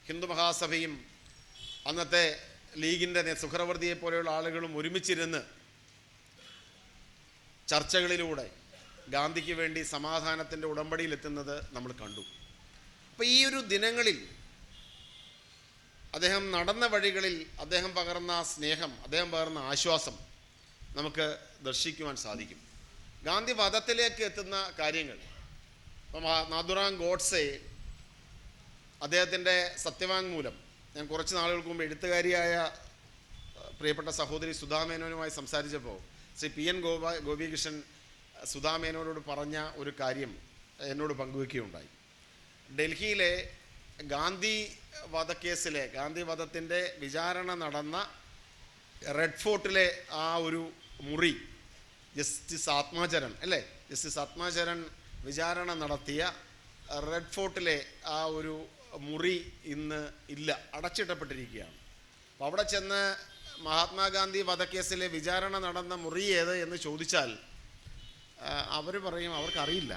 A: ഹിന്ദു മഹാസഭയും അന്നത്തെ ലീഗിൻ്റെ സുഹ്രവർദിയെ പോലെയുള്ള ആളുകളും ഒരുമിച്ചിരുന്ന് ചർച്ചകളിലൂടെ ഗാന്ധിക്ക് വേണ്ടി സമാധാനത്തിൻ്റെ ഉടമ്പടിയിലെത്തുന്നത് നമ്മൾ കണ്ടു. അപ്പോൾ ഈ ഒരു ദിനങ്ങളിൽ അദ്ദേഹം നടന്ന വഴികളിൽ അദ്ദേഹം പകർന്ന സ്നേഹം, അദ്ദേഹം പകർന്ന ആശ്വാസം നമുക്ക് ദർശിക്കുവാൻ സാധിക്കും. ഗാന്ധി വധത്തിലേക്ക് എത്തുന്ന കാര്യങ്ങൾ, ഇപ്പം നാഥുറാം ഗോഡ്സെ അദ്ദേഹത്തിൻ്റെ സത്യവാങ്മൂലം, ഞാൻ കുറച്ച് നാളുകൾക്ക് മുമ്പ് എഴുത്തുകാരിയായ പ്രിയപ്പെട്ട സഹോദരി സുധാമേനോനുമായി സംസാരിച്ചപ്പോൾ ശ്രീ PN ഗോപികൃഷ്ണൻ സുധാമേനോനോട് പറഞ്ഞ ഒരു കാര്യം എന്നോട് പങ്കുവയ്ക്കുകയുണ്ടായി. ഡൽഹിയിലെ ഗാന്ധി വധക്കേസിലെ, ഗാന്ധി വധത്തിൻ്റെ വിചാരണ നടന്ന റെഡ് ഫോർട്ടിലെ ആ ഒരു മുറി, ജസ്റ്റിസ് ആത്മാചരൺ വിചാരണ നടത്തിയ റെഡ് ഫോർട്ടിലെ ആ ഒരു മുറി ഇന്ന് ഇല്ല, അടച്ചിടപ്പെട്ടിരിക്കുകയാണ്. അപ്പോൾ അവിടെ ചെന്ന് മഹാത്മാഗാന്ധി വധക്കേസിലെ വിചാരണ നടന്ന മുറി ഏത് എന്ന് ചോദിച്ചാൽ അവർ പറയും അവർക്കറിയില്ല.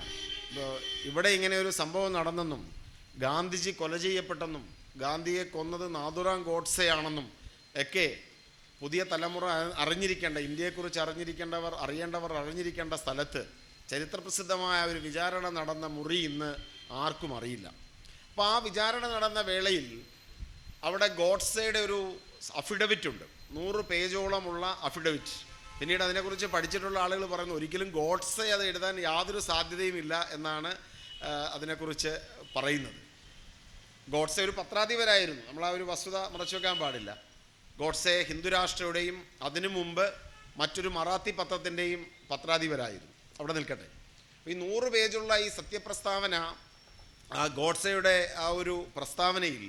A: ഇവിടെ ഇങ്ങനെ ഒരു സംഭവം നടന്നെന്നും ഗാന്ധിജി കൊല ചെയ്യപ്പെട്ടെന്നും ഗാന്ധിയെ കൊന്നത് നാഥുറാം ഗോഡ്സെയാണെന്നും ഒക്കെ പുതിയ തലമുറ അറിഞ്ഞിരിക്കേണ്ട, ഇന്ത്യയെക്കുറിച്ച് അറിയേണ്ടവർ അറിഞ്ഞിരിക്കേണ്ട സ്ഥലത്ത് ചരിത്രപ്രസിദ്ധമായ ഒരു വിചാരണ നടന്ന മുറി ഇന്ന് ആർക്കും അറിയില്ല. അപ്പോൾ ആ വിചാരണ നടന്ന വേളയിൽ അവിടെ ഗോഡ്സെയുടെ ഒരു അഫിഡവിറ്റ് ഉണ്ട്, 100 പേജോളമുള്ള അഫിഡവിറ്റ്. പിന്നീട് അതിനെക്കുറിച്ച് പഠിച്ചിട്ടുള്ള ആളുകൾ പറയുന്നു ഒരിക്കലും ഗോഡ്സെ അത് എഴുതാൻ യാതൊരു സാധ്യതയുമില്ല എന്നാണ് അതിനെക്കുറിച്ച് പറയുന്നത്. ഗോഡ്സെ ഒരു പത്രാധിപരായിരുന്നു, നമ്മൾ ആ ഒരു വസ്തുത മറച്ചു വെക്കാൻ പാടില്ല. ഗോഡ്സെ ഹിന്ദുരാഷ്ട്രയുടെയും അതിനു മുമ്പ് മറ്റൊരു മറാത്തി പത്രത്തിൻ്റെയും പത്രാധിപരായിരുന്നു. അവിടെ നിൽക്കട്ടെ. ഈ 100 പേജുള്ള ഈ സത്യപ്രസ്താവന, ആ ഗോഡ്സെയുടെ ആ ഒരു പ്രസ്താവനയിൽ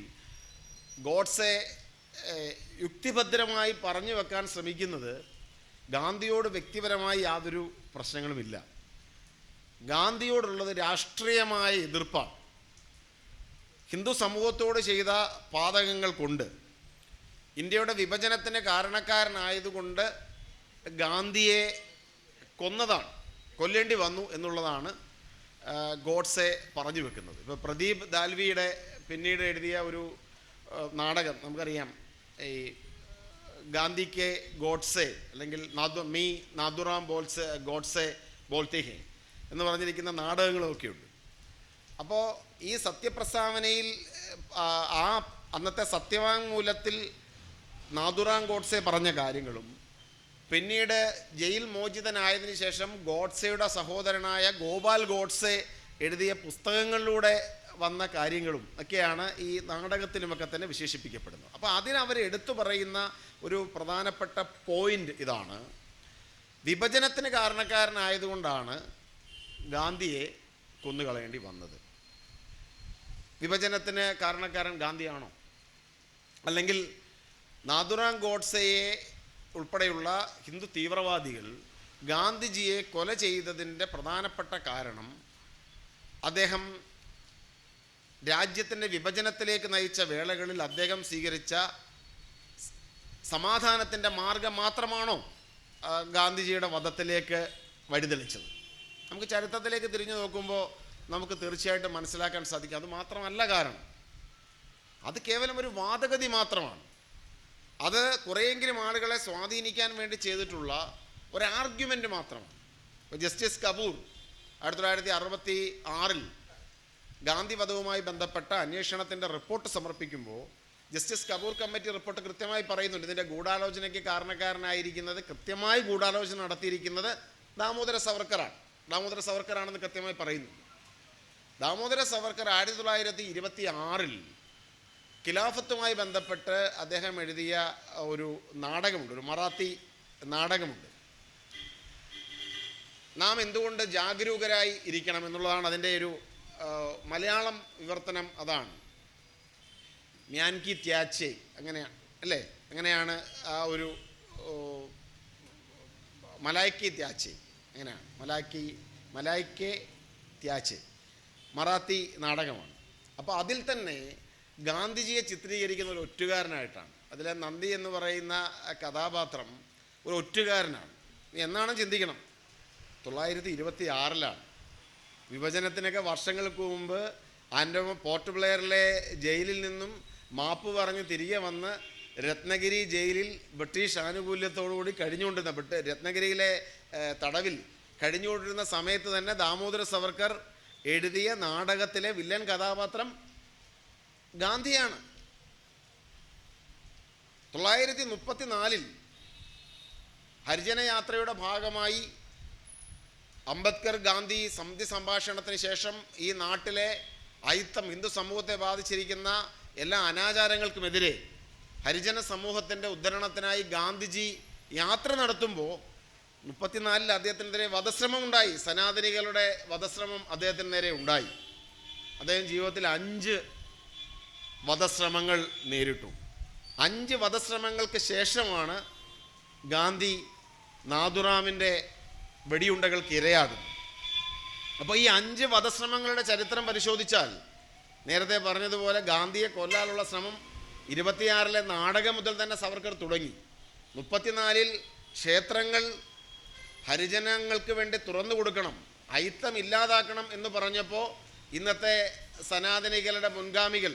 A: ഗോഡ്സെ യുക്തിഭദ്രമായി പറഞ്ഞു വെക്കാൻ ശ്രമിക്കുന്നത് ഗാന്ധിയോട് വ്യക്തിപരമായി യാതൊരു പ്രശ്നങ്ങളുമില്ല, ഗാന്ധിയോടുള്ളത് രാഷ്ട്രീയമായ എതിർപ്പാണ്. ഹിന്ദു സമൂഹത്തോട് ചെയ്ത പാതകങ്ങൾ കൊണ്ട് ഇന്ത്യയുടെ വിഭജനത്തിന് കാരണക്കാരനായതുകൊണ്ട് ഗാന്ധിയെ കൊല്ലേണ്ടി വന്നു എന്നുള്ളതാണ് ഗോഡ്സെ പറഞ്ഞു വെക്കുന്നത്. ഇപ്പോൾ പ്രദീപ് ദാൽവിയുടെ പിന്നീട് എഴുതിയ ഒരു നാടകം നമുക്കറിയാം, ഈ ഗാന്ധി കെ ഗോഡ്സെ അല്ലെങ്കിൽ നാഥുറാം ഗോഡ്സെ ബോൾത്തെ ഹെ എന്ന് പറഞ്ഞിരിക്കുന്ന നാടകങ്ങളുമൊക്കെയുണ്ട്. അപ്പോൾ ഈ സത്യപ്രസ്താവനയിൽ ആ അന്നത്തെ സത്യവാങ്മൂലത്തിൽ നാഥുറാം ഗോഡ്സെ പറഞ്ഞ കാര്യങ്ങളും പിന്നീട് ജയിൽ മോചിതനായതിനു ശേഷം ഗോഡ്സെയുടെ സഹോദരനായ ഗോപാൽ ഗോഡ്സെ എഴുതിയ പുസ്തകങ്ങളിലൂടെ വന്ന കാര്യങ്ങളും ഒക്കെയാണ് ഈ നാടകത്തിലുമൊക്കെ തന്നെ വിശേഷിപ്പിക്കപ്പെടുന്നത്. അപ്പോൾ അതിനവർ എടുത്തു പറയുന്ന ഒരു പ്രധാനപ്പെട്ട പോയിന്റ് ഇതാണ്: വിഭജനത്തിന് കാരണക്കാരനായതുകൊണ്ടാണ് ഗാന്ധിയെ കൊന്നുകളയേണ്ടി വന്നത്. വിഭജനത്തിന് കാരണക്കാരൻ ഗാന്ധിയാണോ? അല്ലെങ്കിൽ നാഥുറാം ഗോഡ്സെയെ ഉൾപ്പെടെയുള്ള ഹിന്ദു തീവ്രവാദികൾ ഗാന്ധിജിയെ കൊല ചെയ്തതിൻ്റെ പ്രധാനപ്പെട്ട കാരണം അദ്ദേഹം രാജ്യത്തിൻ്റെ വിഭജനത്തിലേക്ക് നയിച്ച വേളകളിൽ അദ്ദേഹം സ്വീകരിച്ച സമാധാനത്തിൻ്റെ മാർഗം മാത്രമാണോ ഗാന്ധിജിയുടെ വധത്തിലേക്ക് വഴിതെളിച്ചത്? നമുക്ക് ചരിത്രത്തിലേക്ക് തിരിഞ്ഞു നോക്കുമ്പോൾ നമുക്ക് തീർച്ചയായിട്ടും മനസ്സിലാക്കാൻ സാധിക്കും അത് മാത്രമല്ല കാരണം. അത് കേവലം ഒരു വാദഗതി മാത്രമാണ്. അത് കുറേയെങ്കിലും ആളുകളെ സ്വാധീനിക്കാൻ വേണ്ടി ചെയ്തിട്ടുള്ള ഒരു ആർഗ്യുമെൻ്റ് മാത്രമാണ്. ജസ്റ്റിസ് കപൂർ 1966 ഗാന്ധി വധവുമായി ബന്ധപ്പെട്ട അന്വേഷണത്തിൻ്റെ റിപ്പോർട്ട് സമർപ്പിക്കുമ്പോൾ ജസ്റ്റിസ് കപൂർ കമ്മിറ്റി റിപ്പോർട്ട് കൃത്യമായി പറയുന്നുണ്ട്, ഇതിൻ്റെ ഗൂഢാലോചനയ്ക്ക് കാരണക്കാരനായിരിക്കുന്നത്, കൃത്യമായി ഗൂഢാലോചന നടത്തിയിരിക്കുന്നത് ദാമോദര സവർക്കറാണെന്ന് കൃത്യമായി പറയുന്നു. ദാമോദര സവർക്കർ 1926 ഖിലാഫത്തുമായി ബന്ധപ്പെട്ട് അദ്ദേഹം എഴുതിയ ഒരു നാടകമുണ്ട്, ഒരു മറാത്തി നാടകമുണ്ട്. നാം എന്തുകൊണ്ട് ജാഗരൂകരായി ഇരിക്കണം എന്നുള്ളതാണ് അതിൻ്റെ ഒരു മലയാളം വിവർത്തനം. അതാണ് മ്യാൻകി ത്യാച്ചെ, അങ്ങനെയാണ് അല്ലേ? അങ്ങനെയാണ് ആ ഒരു മലായ്ക്കി ത്യാച്ചെ, അങ്ങനെയാണ് മലായ്ക്കെ ത്യാച്ചെ, മറാത്തി നാടകമാണ്. അപ്പോൾ അതിൽ തന്നെ ഗാന്ധിജിയെ ചിത്രീകരിക്കുന്ന ഒരു ഒറ്റുകാരനായിട്ടാണ്. അതിലെ നന്ദി എന്ന് പറയുന്ന കഥാപാത്രം ഒരു ഒറ്റുകാരനാണ്. എന്നാണ് ചിന്തിക്കണം, 1926 വിഭജനത്തിനൊക്കെ വർഷങ്ങൾക്ക് മുമ്പ് പോർട്ട് ബ്ലെയറിലെ ജയിലിൽ നിന്നും മാപ്പ് പറഞ്ഞ് തിരികെ വന്ന് രത്നഗിരി ജയിലിൽ ബ്രിട്ടീഷ് ആനുകൂല്യത്തോടുകൂടി കഴിഞ്ഞുകൊണ്ടിരുന്ന രത്നഗിരിയിലെ തടവിൽ കഴിഞ്ഞുകൊണ്ടിരുന്ന സമയത്ത് തന്നെ ദാമോദര സവർക്കർ എഴുതിയ നാടകത്തിലെ വില്ലൻ കഥാപാത്രം ഗാന്ധിയാണ്. 1934 ഹരിജന യാത്രയുടെ ഭാഗമായി അംബേദ്കർ ഗാന്ധി സന്ധി സംഭാഷണത്തിന് ശേഷം ഈ നാട്ടിലെ ഹിന്ദു സമൂഹത്തെ ബാധിച്ചിരിക്കുന്ന എല്ലാ അനാചാരങ്ങൾക്കുമെതിരെ ഹരിജന സമൂഹത്തിൻ്റെ ഉദ്ധരണത്തിനായി ഗാന്ധിജി യാത്ര നടത്തുമ്പോൾ 34 അദ്ദേഹത്തിനെതിരെ വധശ്രമം ഉണ്ടായി. സനാതനികളുടെ വധശ്രമം അദ്ദേഹത്തിന് നേരെ ഉണ്ടായി. അദ്ദേഹം ജീവിതത്തിൽ 5 വധശ്രമങ്ങൾ നേരിട്ടു. 5 വധശ്രമങ്ങൾക്ക് ശേഷമാണ് ഗാന്ധി നാഥുറാമിൻ്റെ വെടിയുണ്ടകൾക്ക് ഇരയാകുന്നത്. അപ്പോൾ ഈ 5 വധശ്രമങ്ങളുടെ ചരിത്രം പരിശോധിച്ചാൽ നേരത്തെ പറഞ്ഞതുപോലെ ഗാന്ധിയെ കൊല്ലാനുള്ള ശ്രമം 26 നാടകം മുതൽ തന്നെ സവർക്കർ തുടങ്ങി. 34 ക്ഷേത്രങ്ങൾ ഹരിജനങ്ങൾക്ക് വേണ്ടി തുറന്നു കൊടുക്കണം, അയിത്തം ഇല്ലാതാക്കണം എന്ന് പറഞ്ഞപ്പോൾ ഇന്നത്തെ സനാതനികളുടെ മുൻഗാമികൾ,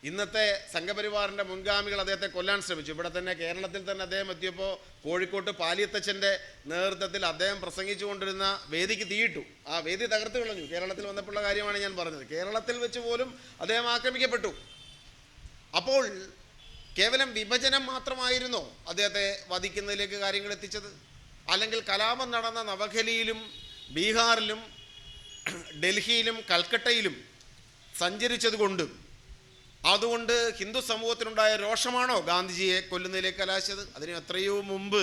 A: ഇന്നത്തെ സംഘപരിവാറിൻ്റെ മുൻഗാമികൾ അദ്ദേഹത്തെ കൊല്ലാൻ ശ്രമിച്ചു. ഇവിടെ തന്നെ കേരളത്തിൽ തന്നെ അദ്ദേഹം എത്തിയപ്പോൾ കോഴിക്കോട്ട് പാലിയത്തച്ഛൻ്റെ നേതൃത്വത്തിൽ അദ്ദേഹം പ്രസംഗിച്ചു കൊണ്ടിരുന്ന വേദിക്ക് തീയിട്ടു. ആ വേദി തകർത്ത് കളഞ്ഞു. കേരളത്തിൽ വന്നപ്പോഴുള്ള കാര്യമാണ് ഞാൻ പറഞ്ഞത്. കേരളത്തിൽ വെച്ച് പോലും അദ്ദേഹം ആക്രമിക്കപ്പെട്ടു. അപ്പോൾ കേവലം വിഭജനം മാത്രമായിരുന്നോ അദ്ദേഹത്തെ വധിക്കുന്നതിലേക്ക് കാര്യങ്ങൾ എത്തിച്ചത്? അല്ലെങ്കിൽ കലാപം നടന്ന നവഖലിയിലും ബീഹാറിലും ഡൽഹിയിലും കൽക്കട്ടയിലും സഞ്ചരിച്ചത് കൊണ്ടും അതുകൊണ്ട് ഹിന്ദു സമൂഹത്തിനുണ്ടായ രോഷമാണോ ഗാന്ധിജിയെ കൊല്ലുന്നതിലേക്ക് കലാശിച്ചത്? അതിന് എത്രയോ മുമ്പ്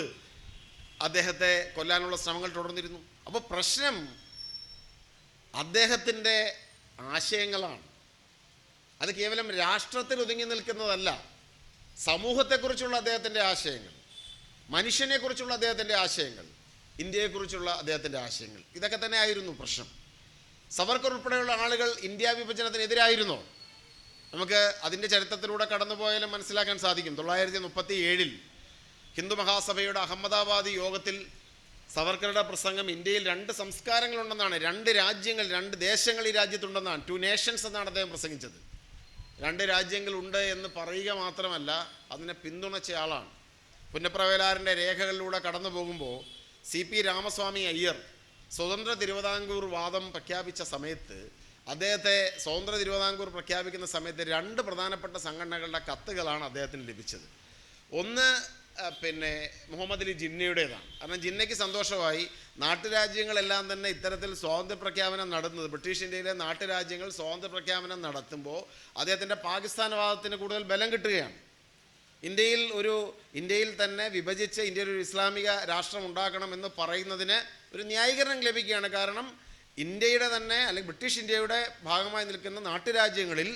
A: അദ്ദേഹത്തെ കൊല്ലാനുള്ള ശ്രമങ്ങൾ തുടർന്നിരുന്നു. അപ്പോൾ പ്രശ്നം അദ്ദേഹത്തിൻ്റെ ആശയങ്ങളാണ്. അത് കേവലം രാഷ്ട്രത്തിൽ ഒതുങ്ങി നിൽക്കുന്നതല്ല. സമൂഹത്തെക്കുറിച്ചുള്ള അദ്ദേഹത്തിൻ്റെ ആശയങ്ങൾ, മനുഷ്യനെക്കുറിച്ചുള്ള അദ്ദേഹത്തിൻ്റെ ആശയങ്ങൾ, ഇന്ത്യയെക്കുറിച്ചുള്ള അദ്ദേഹത്തിൻ്റെ ആശയങ്ങൾ, ഇതൊക്കെ തന്നെ ആയിരുന്നു പ്രശ്നം. സവർക്കർ ഉൾപ്പെടെയുള്ള ആളുകൾ ഇന്ത്യ വിഭജനത്തിനെതിരായിരുന്നോ? നമുക്ക് അതിൻ്റെ ചരിത്രത്തിലൂടെ കടന്നുപോയാലും മനസ്സിലാക്കാൻ സാധിക്കും. 1937 ഹിന്ദു മഹാസഭയുടെ അഹമ്മദാബാദ് യോഗത്തിൽ സവർക്കറുടെ പ്രസംഗം ഇന്ത്യയിൽ 2 സംസ്കാരങ്ങളുണ്ടെന്നാണ്, 2 രാജ്യങ്ങൾ, 2 ദേശങ്ങൾ ഈ രാജ്യത്തുണ്ടെന്നാണ്, 2 നേഷൻസ് എന്നാണ് അദ്ദേഹം പ്രസംഗിച്ചത്. 2 രാജ്യങ്ങളുണ്ട് എന്ന് പറയുക മാത്രമല്ല അതിനെ പിന്തുണച്ച ആളാണ്. പുന്നപ്രവേലാറിൻ്റെ രേഖകളിലൂടെ കടന്നു പോകുമ്പോൾ CP രാമസ്വാമി അയ്യർ സ്വതന്ത്ര തിരുവിതാംകൂർ വാദം പ്രഖ്യാപിച്ച സമയത്ത്, അദ്ദേഹത്തെ സ്വതന്ത്ര തിരുവിതാംകൂർ പ്രഖ്യാപിക്കുന്ന സമയത്ത് 2 പ്രധാനപ്പെട്ട സംഘടനകളുടെ കത്തുകളാണ് അദ്ദേഹത്തിന് ലഭിച്ചത്. ഒന്ന് മുഹമ്മദ് അലി ജിന്നയുടേതാണ്. കാരണം ജിന്നയ്ക്ക് സന്തോഷമായി നാട്ടുരാജ്യങ്ങളെല്ലാം തന്നെ ഇത്തരത്തിൽ സ്വാതന്ത്ര്യ പ്രഖ്യാപനം നടത്തുന്നത്, ബ്രിട്ടീഷ് ഇന്ത്യയിലെ നാട്ടുരാജ്യങ്ങൾ സ്വാതന്ത്ര്യ പ്രഖ്യാപനം നടത്തുമ്പോൾ അദ്ദേഹത്തിൻ്റെ പാകിസ്ഥാൻ വാദത്തിന് കൂടുതൽ ബലം കിട്ടുകയാണ്. ഇന്ത്യയിൽ തന്നെ വിഭജിച്ച് ഇന്ത്യ ഒരു ഇസ്ലാമിക രാഷ്ട്രം ഉണ്ടാക്കണമെന്ന് പറയുന്നതിന് ഒരു ന്യായീകരണം ലഭിക്കുകയാണ്. കാരണം ഇന്ത്യയുടെ തന്നെ അല്ലെങ്കിൽ ബ്രിട്ടീഷ് ഇന്ത്യയുടെ ഭാഗമായി നിൽക്കുന്ന നാട്ടുരാജ്യങ്ങളിൽ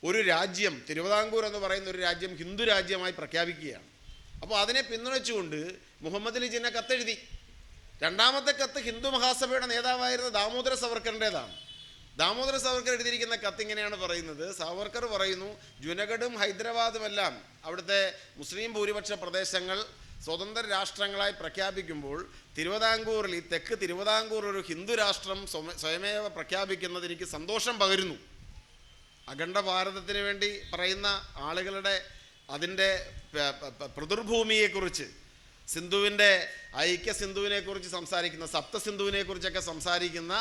A: ഒരു രാജ്യം, തിരുവിതാംകൂർ എന്ന് പറയുന്ന ഒരു രാജ്യം ഹിന്ദു രാജ്യമായി പ്രഖ്യാപിക്കുകയാണ്. അപ്പോൾ അതിനെ പിന്തുണച്ചുകൊണ്ട് മുഹമ്മദ് അലി ജിന്ന കത്തെഴുതി. 2ാമത്തെ കത്ത് ഹിന്ദു മഹാസഭയുടെ നേതാവായിരുന്ന ദാമോദര സവർക്കറിൻ്റേതാണ്. ദാമോദര സവർക്കർ എഴുതിയിരിക്കുന്ന കത്ത് ഇങ്ങനെയാണ് പറയുന്നത്. സവർക്കർ പറയുന്നു, ജുനഗഡും ഹൈദരാബാദുമെല്ലാം അവിടുത്തെ മുസ്ലിം ഭൂരിപക്ഷ പ്രദേശങ്ങൾ സ്വതന്ത്ര രാഷ്ട്രങ്ങളായി പ്രഖ്യാപിക്കുമ്പോൾ തിരുവിതാംകൂറിൽ, ഈ തെക്ക് തിരുവിതാംകൂർ ഒരു ഹിന്ദു രാഷ്ട്രം സ്വയമേവ പ്രഖ്യാപിക്കുന്നത് എനിക്ക് സന്തോഷം പകരുന്നു. അഖണ്ഡ ഭാരതത്തിന് വേണ്ടി പറയുന്ന ആളുകളുടെ അതിൻ്റെ പിതൃഭൂമിയെക്കുറിച്ച്, സിന്ധുവിൻ്റെ ഐക്യ സിന്ധുവിനെക്കുറിച്ച് സംസാരിക്കുന്ന, സപ്തസിന്ധുവിനെക്കുറിച്ചൊക്കെ സംസാരിക്കുന്ന,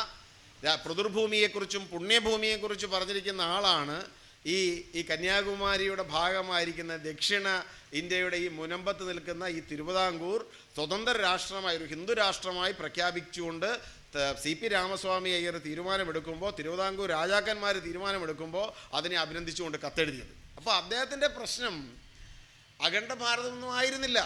A: പിതൃഭൂമിയെക്കുറിച്ചും പുണ്യഭൂമിയെക്കുറിച്ച് പറഞ്ഞിരിക്കുന്ന ആളാണ് ഈ കന്യാകുമാരിയുടെ ഭാഗമായിരിക്കുന്ന ദക്ഷിണ ഇന്ത്യയുടെ ഈ മുനമ്പത്ത് നിൽക്കുന്ന ഈ തിരുവിതാംകൂർ സ്വതന്ത്ര രാഷ്ട്രമായി, ഒരു ഹിന്ദു രാഷ്ട്രമായി പ്രഖ്യാപിച്ചുകൊണ്ട് CP രാമസ്വാമി അയ്യർ തീരുമാനമെടുക്കുമ്പോൾ, തിരുവിതാംകൂർ രാജാക്കന്മാർ തീരുമാനമെടുക്കുമ്പോൾ അതിനെ അഭിനന്ദിച്ചുകൊണ്ട് കത്തെഴുതിയത്. അപ്പോൾ അദ്ദേഹത്തിൻ്റെ പ്രശ്നം അഖണ്ഡ ഭാരതമൊന്നും ആയിരുന്നില്ല.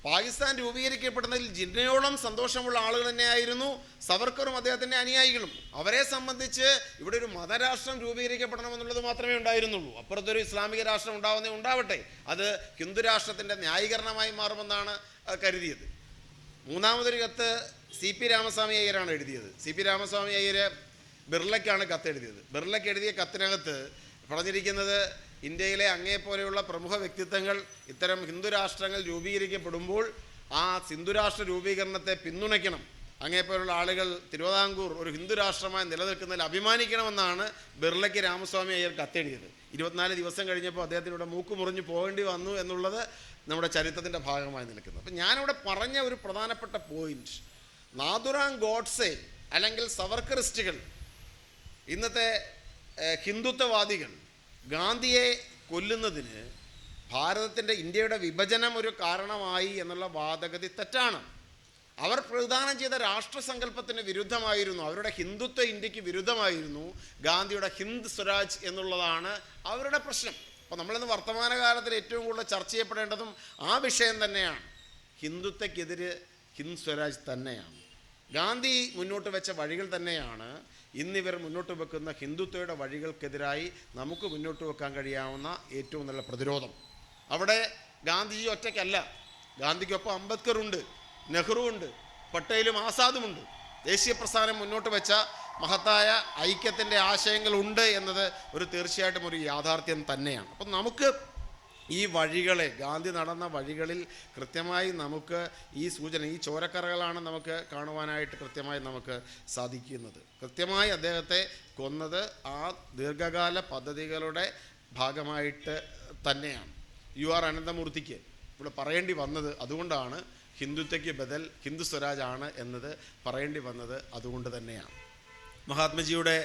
A: പാകിസ്ഥാൻ രൂപീകരിക്കപ്പെടുന്നതിൽ ജിന്നയോളം സന്തോഷമുള്ള ആളുകൾ തന്നെയായിരുന്നു സവർക്കറും അദ്ദേഹത്തിൻ്റെ അനുയായികളും. അവരെ സംബന്ധിച്ച് ഇവിടെ ഒരു മതരാഷ്ട്രം രൂപീകരിക്കപ്പെടണമെന്നുള്ളത് മാത്രമേ ഉണ്ടായിരുന്നുള്ളൂ. അപ്പുറത്തൊരു ഇസ്ലാമിക രാഷ്ട്രം ഉണ്ടാവട്ടെ, അത് ഹിന്ദു രാഷ്ട്രത്തിൻ്റെ ന്യായീകരണമായി മാറുമെന്നാണ് കരുതിയത്. 3ാമതൊരു കത്ത് CP രാമസ്വാമി അയ്യരാണ് എഴുതിയത്. CP രാമസ്വാമി അയ്യർ ബിർളയ്ക്കാണ് കത്തെഴുതിയത്. ബിർളയ്ക്ക് എഴുതിയ കത്തിനകത്ത് പറഞ്ഞിരിക്കുന്നത്, ഇന്ത്യയിലെ അങ്ങേപ്പോലെയുള്ള പ്രമുഖ വ്യക്തിത്വങ്ങൾ ഇത്തരം ഹിന്ദു രാഷ്ട്രങ്ങൾ രൂപീകരിക്കപ്പെടുമ്പോൾ ആ ഹിന്ദുരാഷ്ട്ര രൂപീകരണത്തെ പിന്തുണയ്ക്കണം. അങ്ങേപ്പോലുള്ള ആളുകൾ തിരുവിതാംകൂർ ഒരു ഹിന്ദു രാഷ്ട്രമായി നിലനിൽക്കുന്നതിൽ അഭിമാനിക്കണമെന്നാണ് ബിർളയ്ക്ക് രാമസ്വാമി അയ്യർ കത്തെഴുതിയത്. 24 ദിവസം കഴിഞ്ഞപ്പോൾ അദ്ദേഹത്തിനൂടെ മൂക്ക് മുറിഞ്ഞു പോകേണ്ടി വന്നു എന്നുള്ളത് നമ്മുടെ ചരിത്രത്തിൻ്റെ ഭാഗമായി നിൽക്കുന്നു. അപ്പം ഞാനിവിടെ പറഞ്ഞ ഒരു പ്രധാനപ്പെട്ട പോയിന്റ്, നാഥുറാം ഗോഡ്സെ അല്ലെങ്കിൽ സവർക്കറിസ്റ്റുകൾ, ഇന്നത്തെ ഹിന്ദുത്വവാദികൾ ഗാന്ധിയെ കൊല്ലുന്നതിന് ഇന്ത്യയുടെ വിഭജനം ഒരു കാരണമായി എന്നുള്ള വാദഗതി തെറ്റാണ്. അവർ പ്രദാനം ചെയ്ത രാഷ്ട്രസങ്കല്പത്തിന് വിരുദ്ധമായിരുന്നു, അവരുടെ ഹിന്ദുത്വ ഇന്ത്യക്ക് വിരുദ്ധമായിരുന്നു ഗാന്ധിയുടെ ഹിന്ദ് സ്വരാജ് എന്നുള്ളതാണ് അവരുടെ പ്രശ്നം. അപ്പോൾ നമ്മളിന്ന് വർത്തമാനകാലത്തിൽ ഏറ്റവും കൂടുതൽ ചർച്ച ചെയ്യപ്പെടേണ്ടതും ആ വിഷയം തന്നെയാണ്. ഹിന്ദുത്വക്കെതിരെ ഹിന്ദ് സ്വരാജ് തന്നെയാണ്. ഗാന്ധി മുന്നോട്ട് വെച്ച വഴികൾ തന്നെയാണ് ഇന്നിവർ മുന്നോട്ട് വെക്കുന്ന ഹിന്ദുത്വയുടെ വഴികൾക്കെതിരായി നമുക്ക് മുന്നോട്ട് വെക്കാൻ കഴിയാവുന്ന ഏറ്റവും നല്ല പ്രതിരോധം. അവിടെ ഗാന്ധിജി ഒറ്റയ്ക്കല്ല, ഗാന്ധിക്കൊപ്പം അംബേദ്കറുണ്ട്, നെഹ്റുവുണ്ട്, പട്ടേലും ആസാദുമുണ്ട്. ദേശീയ പ്രസ്ഥാനം മുന്നോട്ട് വെച്ച മഹത്തായ ഐക്യത്തിൻ്റെ ആശയങ്ങളുണ്ട് എന്നത് തീർച്ചയായിട്ടും ഒരു യാഥാർത്ഥ്യം തന്നെയാണ്. അപ്പം നമുക്ക് ഈ വഴികളെ, ഗാന്ധി നടന്ന വഴികളിൽ കൃത്യമായി നമുക്ക് ഈ സൂചന, ഈ ചോരക്കറകളാണ് നമുക്ക് കാണുവാനായിട്ട് കൃത്യമായി നമുക്ക് സാധിക്കുന്നത്. കൃത്യമായി അദ്ദേഹത്തെ കൊന്നത് ആ ദീർഘകാല പദ്ധതികളുടെ ഭാഗമായിട്ട് തന്നെയാണ്. UR അനന്തമൂർത്തിക്ക് ഇവിടെ പറയേണ്ടി വന്നത് അതുകൊണ്ടാണ്. ഹിന്ദുത്വയ്ക്ക് ബദൽ ഹിന്ദു സ്വരാജ് ആണ് എന്നത് പറയേണ്ടി വന്നത് അതുകൊണ്ട് തന്നെയാണ്. മഹാത്മജിയുടെ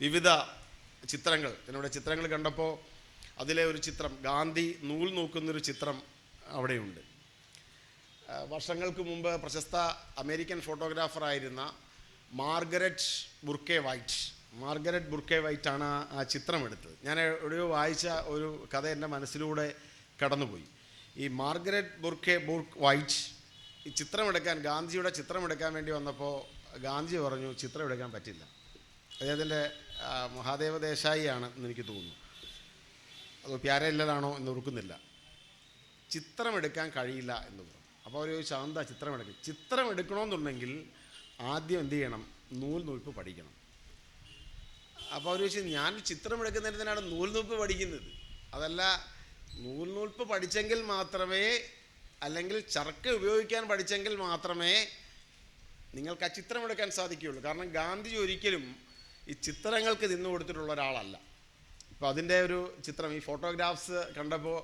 A: വിവിധ ചിത്രങ്ങൾ, എന്നോട് ചിത്രങ്ങൾ കണ്ടപ്പോൾ അതിലെ ഒരു ചിത്രം, ഗാന്ധി നൂൽ നോക്കുന്നൊരു ചിത്രം അവിടെയുണ്ട്. വർഷങ്ങൾക്ക് മുമ്പ് പ്രശസ്ത അമേരിക്കൻ ഫോട്ടോഗ്രാഫറായിരുന്ന മാർഗരറ്റ് ബുർക്കെ വൈറ്റ് ആണ് ആ ചിത്രം എടുത്തത്. ഞാൻ എവിടെയോ വായിച്ച ഒരു കഥ എൻ്റെ മനസ്സിലൂടെ കടന്നുപോയി. ഈ മാർഗരറ്റ് ബുർക്കെ വൈറ്റ് ഈ ചിത്രമെടുക്കാൻ, ഗാന്ധിജിയുടെ ചിത്രമെടുക്കാൻ വേണ്ടി വന്നപ്പോൾ ഗാന്ധി പറഞ്ഞു ചിത്രം എടുക്കാൻ പറ്റില്ല. അദ്ദേഹത്തിൻ്റെ മഹാദേവ ദേശായി ആണ് എന്ന് എനിക്ക് തോന്നുന്നു, അത് പ്യാരയില്ലതാണോ എന്ന് ഓർക്കുന്നില്ല. ചിത്രമെടുക്കാൻ കഴിയില്ല എന്ന് പറഞ്ഞു. അപ്പോൾ അവർ ചോദിച്ചു എന്താ ചിത്രം എടുക്കണമെന്നുണ്ടെങ്കിൽ ആദ്യം എന്ത് ചെയ്യണം, നൂൽനൂൽപ്പ് പഠിക്കണം. അപ്പോൾ അവർ ചോദിച്ചു, ഞാൻ ചിത്രം എടുക്കുന്നതിനാണ് നൂൽനൂൽപ്പ് പഠിക്കുന്നത്. അതല്ല, നൂൽനൂൽപ്പ് പഠിച്ചെങ്കിൽ മാത്രമേ, അല്ലെങ്കിൽ ചർക്ക ഉപയോഗിക്കാൻ പഠിച്ചെങ്കിൽ മാത്രമേ നിങ്ങൾക്ക് ആ ചിത്രം എടുക്കാൻ സാധിക്കുകയുള്ളൂ. കാരണം ഗാന്ധിജി ഒരിക്കലും ഈ ചിത്രങ്ങൾക്ക് നിന്ന് കൊടുത്തിട്ടുള്ള ഒരാളല്ല. ഇപ്പോൾ അതിൻ്റെ ഒരു ചിത്രം, ഈ ഫോട്ടോഗ്രാഫ്സ് കണ്ടപ്പോൾ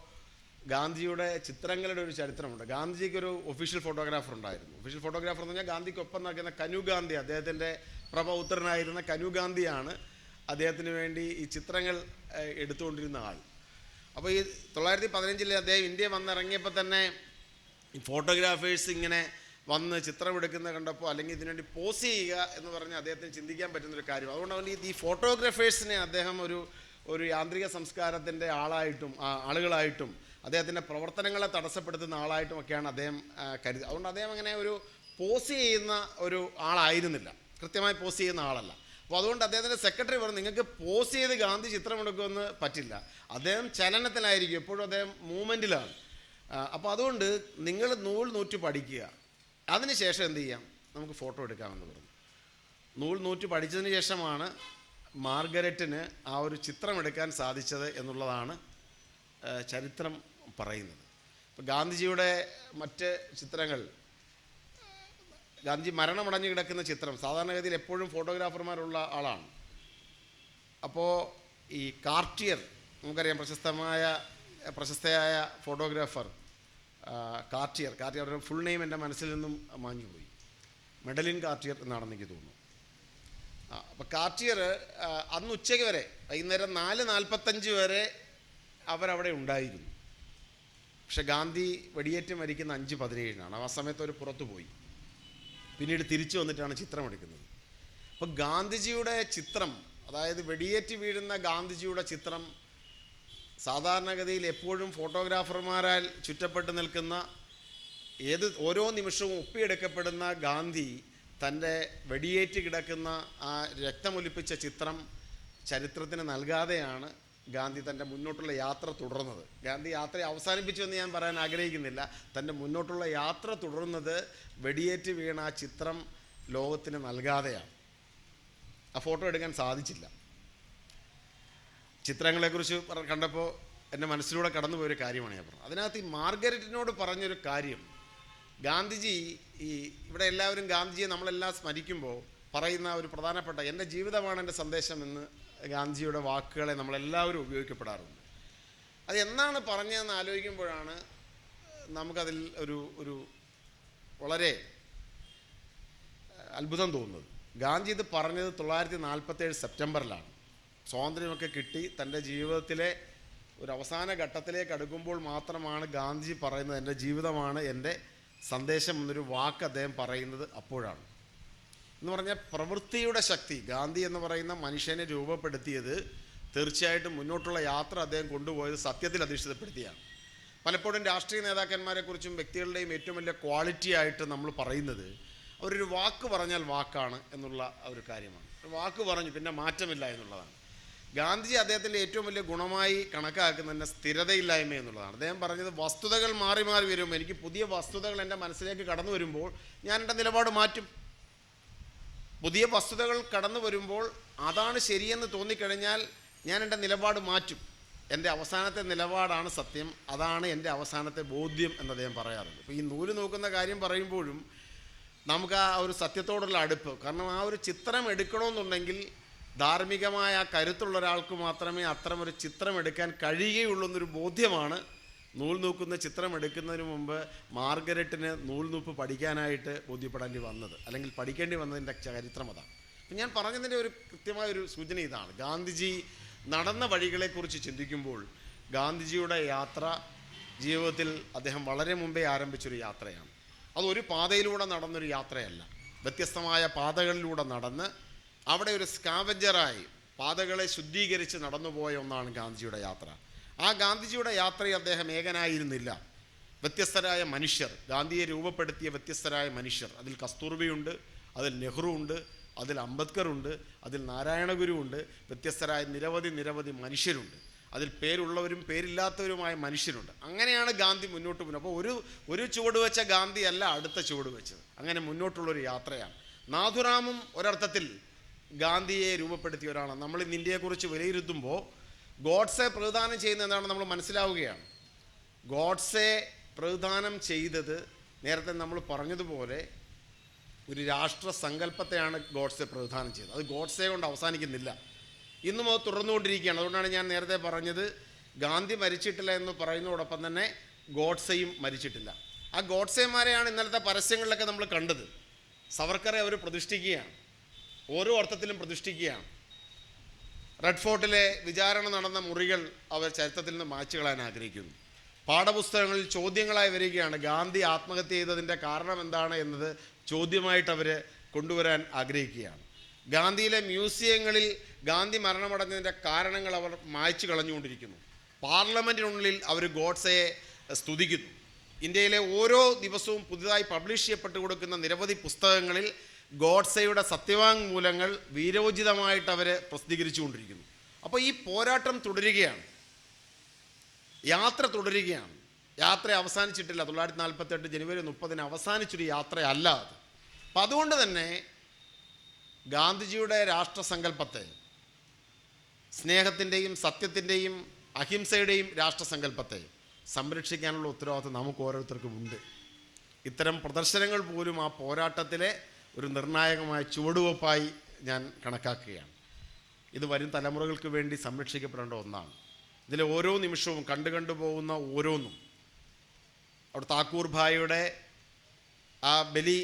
A: ഗാന്ധിജിയുടെ ചിത്രങ്ങളുടെ ഒരു ചരിത്രമുണ്ട്. ഗാന്ധിജിക്കൊരു ഒഫീഷ്യൽ ഫോട്ടോഗ്രാഫർ ഉണ്ടായിരുന്നു. ഒഫീഷ്യൽ ഫോട്ടോഗ്രാഫർ എന്ന് പറഞ്ഞാൽ ഗാന്ധിക്കൊപ്പം നടക്കുന്ന കനു ഗാന്ധി, അദ്ദേഹത്തിൻ്റെ പ്രഭപുത്രനായിരുന്ന കനു ഗാന്ധിയാണ് അദ്ദേഹത്തിന് വേണ്ടി ഈ ചിത്രങ്ങൾ എടുത്തുകൊണ്ടിരുന്ന ആൾ. അപ്പോൾ ഈ 1915 അദ്ദേഹം ഇന്ത്യ വന്നിറങ്ങിയപ്പോൾ തന്നെ ഈ ഫോട്ടോഗ്രാഫേഴ്സ് ഇങ്ങനെ വന്ന് ചിത്രമെടുക്കുന്ന കണ്ടപ്പോൾ, അല്ലെങ്കിൽ ഇതിനുവേണ്ടി പോസ് ചെയ്യുക എന്ന് പറഞ്ഞ് അദ്ദേഹത്തിന് ചിന്തിക്കാൻ പറ്റുന്നൊരു കാര്യം. അതുകൊണ്ട് ഈ ഫോട്ടോഗ്രാഫേഴ്സിനെ അദ്ദേഹം ഒരു യാന്ത്രിക സംസ്കാരത്തിൻ്റെ ആളുകളായിട്ടും അദ്ദേഹത്തിൻ്റെ പ്രവർത്തനങ്ങളെ തടസ്സപ്പെടുത്തുന്ന ആളായിട്ടും ഒക്കെയാണ് അദ്ദേഹം കരുതി. അതുകൊണ്ട് അദ്ദേഹം അങ്ങനെ ഒരു പോസ് ചെയ്യുന്ന ഒരു ആളായിരുന്നില്ല, കൃത്യമായി പോസ് ചെയ്യുന്ന ആളല്ല. അപ്പോൾ അതുകൊണ്ട് അദ്ദേഹത്തിൻ്റെ സെക്രട്ടറി പറഞ്ഞു, നിങ്ങൾക്ക് പോസ് ചെയ്ത് ഗാന്ധി ചിത്രമെടുക്കുമെന്ന് പറ്റില്ല, അദ്ദേഹം ചലനത്തിലായിരിക്കും, എപ്പോഴും അദ്ദേഹം മൂവ്മെൻറ്റിലാണ്. അപ്പോൾ അതുകൊണ്ട് നിങ്ങൾ നൂറ്റ് പഠിക്കുക, അതിനുശേഷം എന്ത് ചെയ്യാം, നമുക്ക് ഫോട്ടോ എടുക്കാമെന്ന് പറഞ്ഞു. നൂറ്റ് പഠിച്ചതിന് ശേഷമാണ് മാർഗരറ്റിന് ആ ഒരു ചിത്രം എടുക്കാൻ സാധിച്ചത് എന്നുള്ളതാണ് ചരിത്രം പറയുന്നത്. ഇപ്പോൾ ഗാന്ധിജിയുടെ മറ്റ് ചിത്രങ്ങൾ, ഗാന്ധിജി മരണമടഞ്ഞു കിടക്കുന്ന ചിത്രം, സാധാരണഗതിയിൽ എപ്പോഴും ഫോട്ടോഗ്രാഫർമാരുള്ള ആളാണ്. അപ്പോൾ ഈ കാർട്ടിയർ, നമുക്കറിയാം, പ്രശസ്തയായ ഫോട്ടോഗ്രാഫർ കാർട്ടിയർ അവരുടെ ഫുൾ നെയിം എൻ്റെ മനസ്സിൽ നിന്നും മാഞ്ഞുപോയി, മെഡലിൻ കാർട്ടിയർ എന്നാണെന്ന് എനിക്ക് തോന്നുന്നു. അപ്പോൾ കാർട്ടിയർ അന്ന് ഉച്ചയ്ക്ക് വരെ, വൈകുന്നേരം 4:45 വരെ അവരവിടെ ഉണ്ടായിരുന്നു. പക്ഷെ ഗാന്ധി വെടിയേറ്റ് മരിക്കുന്ന 5:17 ആ സമയത്ത് അവർ പുറത്തു പോയി, പിന്നീട് തിരിച്ചു വന്നിട്ടാണ് ചിത്രം എടുക്കുന്നത്. അപ്പോൾ ഗാന്ധിജിയുടെ ചിത്രം, അതായത് വെടിയേറ്റ് വീഴുന്ന ഗാന്ധിജിയുടെ ചിത്രം, സാധാരണഗതിയിൽ എപ്പോഴും ഫോട്ടോഗ്രാഫർമാരാൽ ചുറ്റപ്പെട്ട് നിൽക്കുന്ന, ഓരോ നിമിഷവും ഒപ്പിയെടുക്കപ്പെടുന്ന ഗാന്ധി തൻ്റെ വെടിയേറ്റ് കിടക്കുന്ന ആ രക്തമൊലിപ്പിച്ച ചിത്രം ചരിത്രത്തിന് നൽകാതെയാണ് ഗാന്ധി തൻ്റെ മുന്നോട്ടുള്ള യാത്ര തുടർന്നത്. ഗാന്ധി യാത്ര അവസാനിപ്പിച്ചു എന്ന് ഞാൻ പറയാൻ ആഗ്രഹിക്കുന്നില്ല. തൻ്റെ മുന്നോട്ടുള്ള യാത്ര തുടർന്നത് വെടിയേറ്റ് വീണ ആ ചിത്രം ലോകത്തിന് നൽകാതെയാണ്. ആ ഫോട്ടോ എടുക്കാൻ സാധിച്ചില്ല. ചിത്രങ്ങളെക്കുറിച്ച് കണ്ടപ്പോൾ എൻ്റെ മനസ്സിലൂടെ കടന്നുപോയൊരു കാര്യമാണ് ഞാൻ പറഞ്ഞത്. അതിനകത്ത് ഈ മാർഗരറ്റിനോട് പറഞ്ഞൊരു കാര്യം, ഗാന്ധിജി ഇവിടെ എല്ലാവരും ഗാന്ധിജിയെ നമ്മളെല്ലാം സ്മരിക്കുമ്പോൾ പറയുന്ന ഒരു പ്രധാനപ്പെട്ട, എൻ്റെ ജീവിതമാണ് എൻ്റെ സന്ദേശം എന്ന് ഗാന്ധിജിയുടെ വാക്കുകളെ നമ്മളെല്ലാവരും ഉപയോഗിക്കപ്പെടാറുണ്ട്. അത് എന്നാണ് പറഞ്ഞതെന്ന് ആലോചിക്കുമ്പോഴാണ് നമുക്കതിൽ ഒരു വളരെ അത്ഭുതം തോന്നുന്നത്. ഗാന്ധി ഇത് പറഞ്ഞത് 1947 സെപ്റ്റംബറിലാണ്. സ്വാതന്ത്ര്യമൊക്കെ കിട്ടി തൻ്റെ ജീവിതത്തിലെ ഒരു അവസാന ഘട്ടത്തിലേക്ക് അടുക്കുമ്പോൾ മാത്രമാണ് ഗാന്ധിജി പറയുന്നത്, എൻ്റെ ജീവിതമാണ് എൻ്റെ സന്ദേശം എന്നൊരു വാക്ക് അദ്ദേഹം പറയുന്നത് അപ്പോഴാണ്. എന്ന് പറഞ്ഞാൽ പ്രവൃത്തിയുടെ ശക്തി, ഗാന്ധി എന്ന് പറയുന്ന മനുഷ്യനെ രൂപപ്പെടുത്തിയത് തീർച്ചയായിട്ടും മുന്നോട്ടുള്ള യാത്ര അദ്ദേഹം കൊണ്ടുപോയത് സത്യത്തിൽ അധിഷ്ഠിതപ്പെടുത്തിയാണ്. പലപ്പോഴും രാഷ്ട്രീയ നേതാക്കന്മാരെക്കുറിച്ചും വ്യക്തികളുടെയും ഏറ്റവും വലിയ ക്വാളിറ്റി ആയിട്ട് നമ്മൾ പറയുന്നത് അവരൊരു വാക്ക് പറഞ്ഞാൽ വാക്കാണ് എന്നുള്ള ഒരു കാര്യമാണ്. ഒരു വാക്ക് പറഞ്ഞു പിന്നെ മാറ്റമില്ല എന്നുള്ളതാണ്. ഗാന്ധിജി അദ്ദേഹത്തിൻ്റെ ഏറ്റവും വലിയ ഗുണമായി കണക്കാക്കുന്നതിൻ്റെ സ്ഥിരതയില്ലായ്മ എന്നുള്ളതാണ്. അദ്ദേഹം പറഞ്ഞത്, വസ്തുതകൾ മാറി മാറി വരുമ്പോൾ, എനിക്ക് പുതിയ വസ്തുതകൾ എൻ്റെ മനസ്സിലേക്ക് കടന്നു വരുമ്പോൾ ഞാൻ എൻ്റെ നിലപാട് മാറ്റും. പുതിയ വസ്തുതകൾ കടന്നു വരുമ്പോൾ അതാണ് ശരിയെന്ന് തോന്നിക്കഴിഞ്ഞാൽ ഞാൻ എൻ്റെ നിലപാട് മാറ്റും. എൻ്റെ അവസാനത്തെ നിലപാടാണ് സത്യം, അതാണ് എൻ്റെ അവസാനത്തെ ബോധ്യം എന്ന് അദ്ദേഹം പറയാറുണ്ട്. അപ്പോൾ ഈ നൂല് നോക്കുന്ന കാര്യം പറയുമ്പോഴും നമുക്ക് ആ ഒരു സത്യത്തോടുള്ള അടുപ്പ്, കാരണം ആ ഒരു ചിത്രം എടുക്കണമെന്നുണ്ടെങ്കിൽ ധാർമ്മികമായ കരുത്തുള്ള ഒരാൾക്ക് മാത്രമേ അത്തരമൊരു ചിത്രം എടുക്കാൻ കഴിയുകയുള്ളൂ എന്നൊരു ബോധ്യമാണ് നൂൽനൂക്കുന്ന ചിത്രം എടുക്കുന്നതിന് മുമ്പ് മാർഗരറ്റിന് നൂൽനൂപ്പ് പഠിക്കാനായിട്ട് ബോധ്യപ്പെടേണ്ടി വന്നത്, അല്ലെങ്കിൽ പഠിക്കേണ്ടി വന്നതിൻ്റെ ചരിത്രം അതാണ്. അപ്പം ഞാൻ പറഞ്ഞതിൻ്റെ ഒരു കൃത്യമായൊരു സൂചന ഇതാണ്. ഗാന്ധിജി നടന്ന വഴികളെക്കുറിച്ച് ചിന്തിക്കുമ്പോൾ ഗാന്ധിജിയുടെ യാത്ര ജീവിതത്തിൽ അദ്ദേഹം വളരെ മുമ്പേ ആരംഭിച്ചൊരു യാത്രയാണ്. അതൊരു പാതയിലൂടെ നടന്നൊരു യാത്രയല്ല, വ്യത്യസ്തമായ പാതകളിലൂടെ നടന്ന് അവിടെ ഒരു സ്കാവഞ്ചറായി പാതകളെ ശുദ്ധീകരിച്ച് നടന്നുപോയ ഒന്നാണ് ഗാന്ധിജിയുടെ യാത്ര. ആ ഗാന്ധിജിയുടെ യാത്രയിൽ അദ്ദേഹം ഏകനായിരുന്നില്ല. വ്യത്യസ്തരായ മനുഷ്യർ, ഗാന്ധിയെ രൂപപ്പെടുത്തിയ വ്യത്യസ്തരായ മനുഷ്യർ, അതിൽ കസ്തൂർബയുണ്ട്, അതിൽ നെഹ്റു ഉണ്ട്, അതിൽ അംബേദ്കർ ഉണ്ട്, അതിൽ നാരായണ ഗുരു ഉണ്ട്. വ്യത്യസ്തരായ നിരവധി മനുഷ്യരുണ്ട്. അതിൽ പേരുള്ളവരും പേരില്ലാത്തവരുമായ മനുഷ്യരുണ്ട്. അങ്ങനെയാണ് ഗാന്ധി മുന്നോട്ട് പോകുന്നത്. അപ്പോൾ ഒരു ചുവട് വെച്ച ഗാന്ധി അല്ല അടുത്ത ചുവട് വെച്ചത്, അങ്ങനെ മുന്നോട്ടുള്ളൊരു യാത്രയാണ്. നാഥുറാമും ഒരർത്ഥത്തിൽ ഗാന്ധിയെ രൂപപ്പെടുത്തിയ ഒരാളാണ്. നമ്മൾ ഇന്ന് ഇന്ത്യയെക്കുറിച്ച് വിലയിരുത്തുമ്പോൾ ഗോഡ്സെ പ്രതിദാനം ചെയ്യുന്നത് എന്താണെന്ന് നമ്മൾ മനസ്സിലാവുകയാണ്. ഗോഡ്സെ പ്രതിദാനം ചെയ്തത് നേരത്തെ നമ്മൾ പറഞ്ഞതുപോലെ ഒരു രാഷ്ട്ര സങ്കല്പത്തെയാണ് ഗോഡ്സെ പ്രതിദാനം ചെയ്തത്. അത് ഗോഡ്സെ കൊണ്ട് അവസാനിക്കുന്നില്ല, ഇന്നും അത് തുടർന്നുകൊണ്ടിരിക്കുകയാണ്. അതുകൊണ്ടാണ് ഞാൻ നേരത്തെ പറഞ്ഞത് ഗാന്ധി മരിച്ചിട്ടില്ല എന്ന് പറയുന്നതോടൊപ്പം തന്നെ ഗോഡ്സെയും മരിച്ചിട്ടില്ല. ആ ഗോഡ്സെമാരെയാണ് ഇന്നലത്തെ പരസ്യങ്ങളിലൊക്കെ നമ്മൾ കണ്ടത്. സവർക്കറെ അവർ പ്രതിഷ്ഠിക്കുകയാണ്, ഓരോ അർത്ഥത്തിലും പ്രതിഷ്ഠിക്കുകയാണ്. റെഡ് ഫോർട്ടിലെ വിചാരണ നടന്ന മുറികൾ അവർ ചരിത്രത്തിൽ നിന്ന് മായ്ച്ചു കളയാൻ ആഗ്രഹിക്കുന്നു. പാഠപുസ്തകങ്ങളിൽ ചോദ്യങ്ങളായി വരികയാണ്. ഗാന്ധി ആത്മഹത്യ ചെയ്തതിൻ്റെ കാരണം എന്താണ് എന്നത് ചോദ്യമായിട്ട് അവർ കൊണ്ടുവരാൻ ആഗ്രഹിക്കുകയാണ്. ഗാന്ധിയിലെ മ്യൂസിയങ്ങളിൽ ഗാന്ധി മരണമടഞ്ഞതിൻ്റെ കാരണങ്ങൾ അവർ മായ്ച്ചു കളഞ്ഞുകൊണ്ടിരിക്കുന്നു. പാർലമെൻറ്റിനുള്ളിൽ അവർ ഗോഡ്സെയെ സ്തുതിക്കുന്നു. ഇന്ത്യയിലെ ഓരോ ദിവസവും പുതുതായി പബ്ലിഷ് ചെയ്യപ്പെട്ടു കൊടുക്കുന്ന നിരവധി പുസ്തകങ്ങളിൽ ഗോഡ്സെയുടെ സത്യവാങ്മൂലങ്ങൾ വീരോചിതമായിട്ട് അവർ പ്രസിദ്ധീകരിച്ചുകൊണ്ടിരിക്കുന്നു. അപ്പോൾ ഈ പോരാട്ടം തുടരുകയാണ്, യാത്ര തുടരുകയാണ്. യാത്ര അവസാനിച്ചിട്ടില്ല. 1948 ജനുവരി 30 അവസാനിച്ചൊരു യാത്രയല്ല അത്. അപ്പം അതുകൊണ്ട് തന്നെ ഗാന്ധിജിയുടെ രാഷ്ട്രസങ്കല്പത്തെ, സ്നേഹത്തിൻ്റെയും സത്യത്തിൻ്റെയും അഹിംസയുടെയും രാഷ്ട്രസങ്കല്പത്തെ സംരക്ഷിക്കാനുള്ള ഉത്തരവാദിത്വം നമുക്ക് ഓരോരുത്തർക്കും ഉണ്ട്. ഇത്തരം പ്രദർശനങ്ങൾ പോലും ആ പോരാട്ടത്തിലെ ഒരു നിർണായകമായ ചുവടുവെപ്പായി ഞാൻ കണക്കാക്കുകയാണ്. ഇത് വരും തലമുറകൾക്ക് വേണ്ടി സംരക്ഷിക്കപ്പെടേണ്ട ഒന്നാണ്. ഇതിലെ ഓരോ നിമിഷവും കണ്ടു പോകുന്ന ഓരോന്നും, അവിടെ താക്കൂർ ഭായിയുടെ ആ ബലി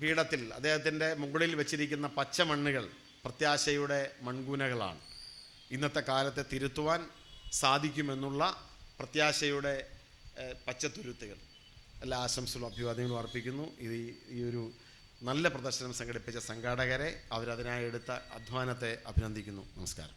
A: പീഠത്തിൽ അദ്ദേഹത്തിൻ്റെ മുകളിൽ വെച്ചിരിക്കുന്ന പച്ചമണ്ണുകൾ പ്രത്യാശയുടെ മൺകൂനകളാണ്. ഇന്നത്തെ കാലത്തെ തിരുത്തുവാൻ സാധിക്കുമെന്നുള്ള പ്രത്യാശയുടെ പച്ചത്തുരുത്തുകൾ. എല്ലാ ആശംസകളും അഭിവാദ്യങ്ങളും അർപ്പിക്കുന്നു. ഈ ഒരു നല്ല പ്രദർശനം സംഘടിപ്പിച്ച സംഘാടകരെ, അവരതിനായി എടുത്ത അധ്വാനത്തെ അഭിനന്ദിക്കുന്നു. നമസ്കാരം.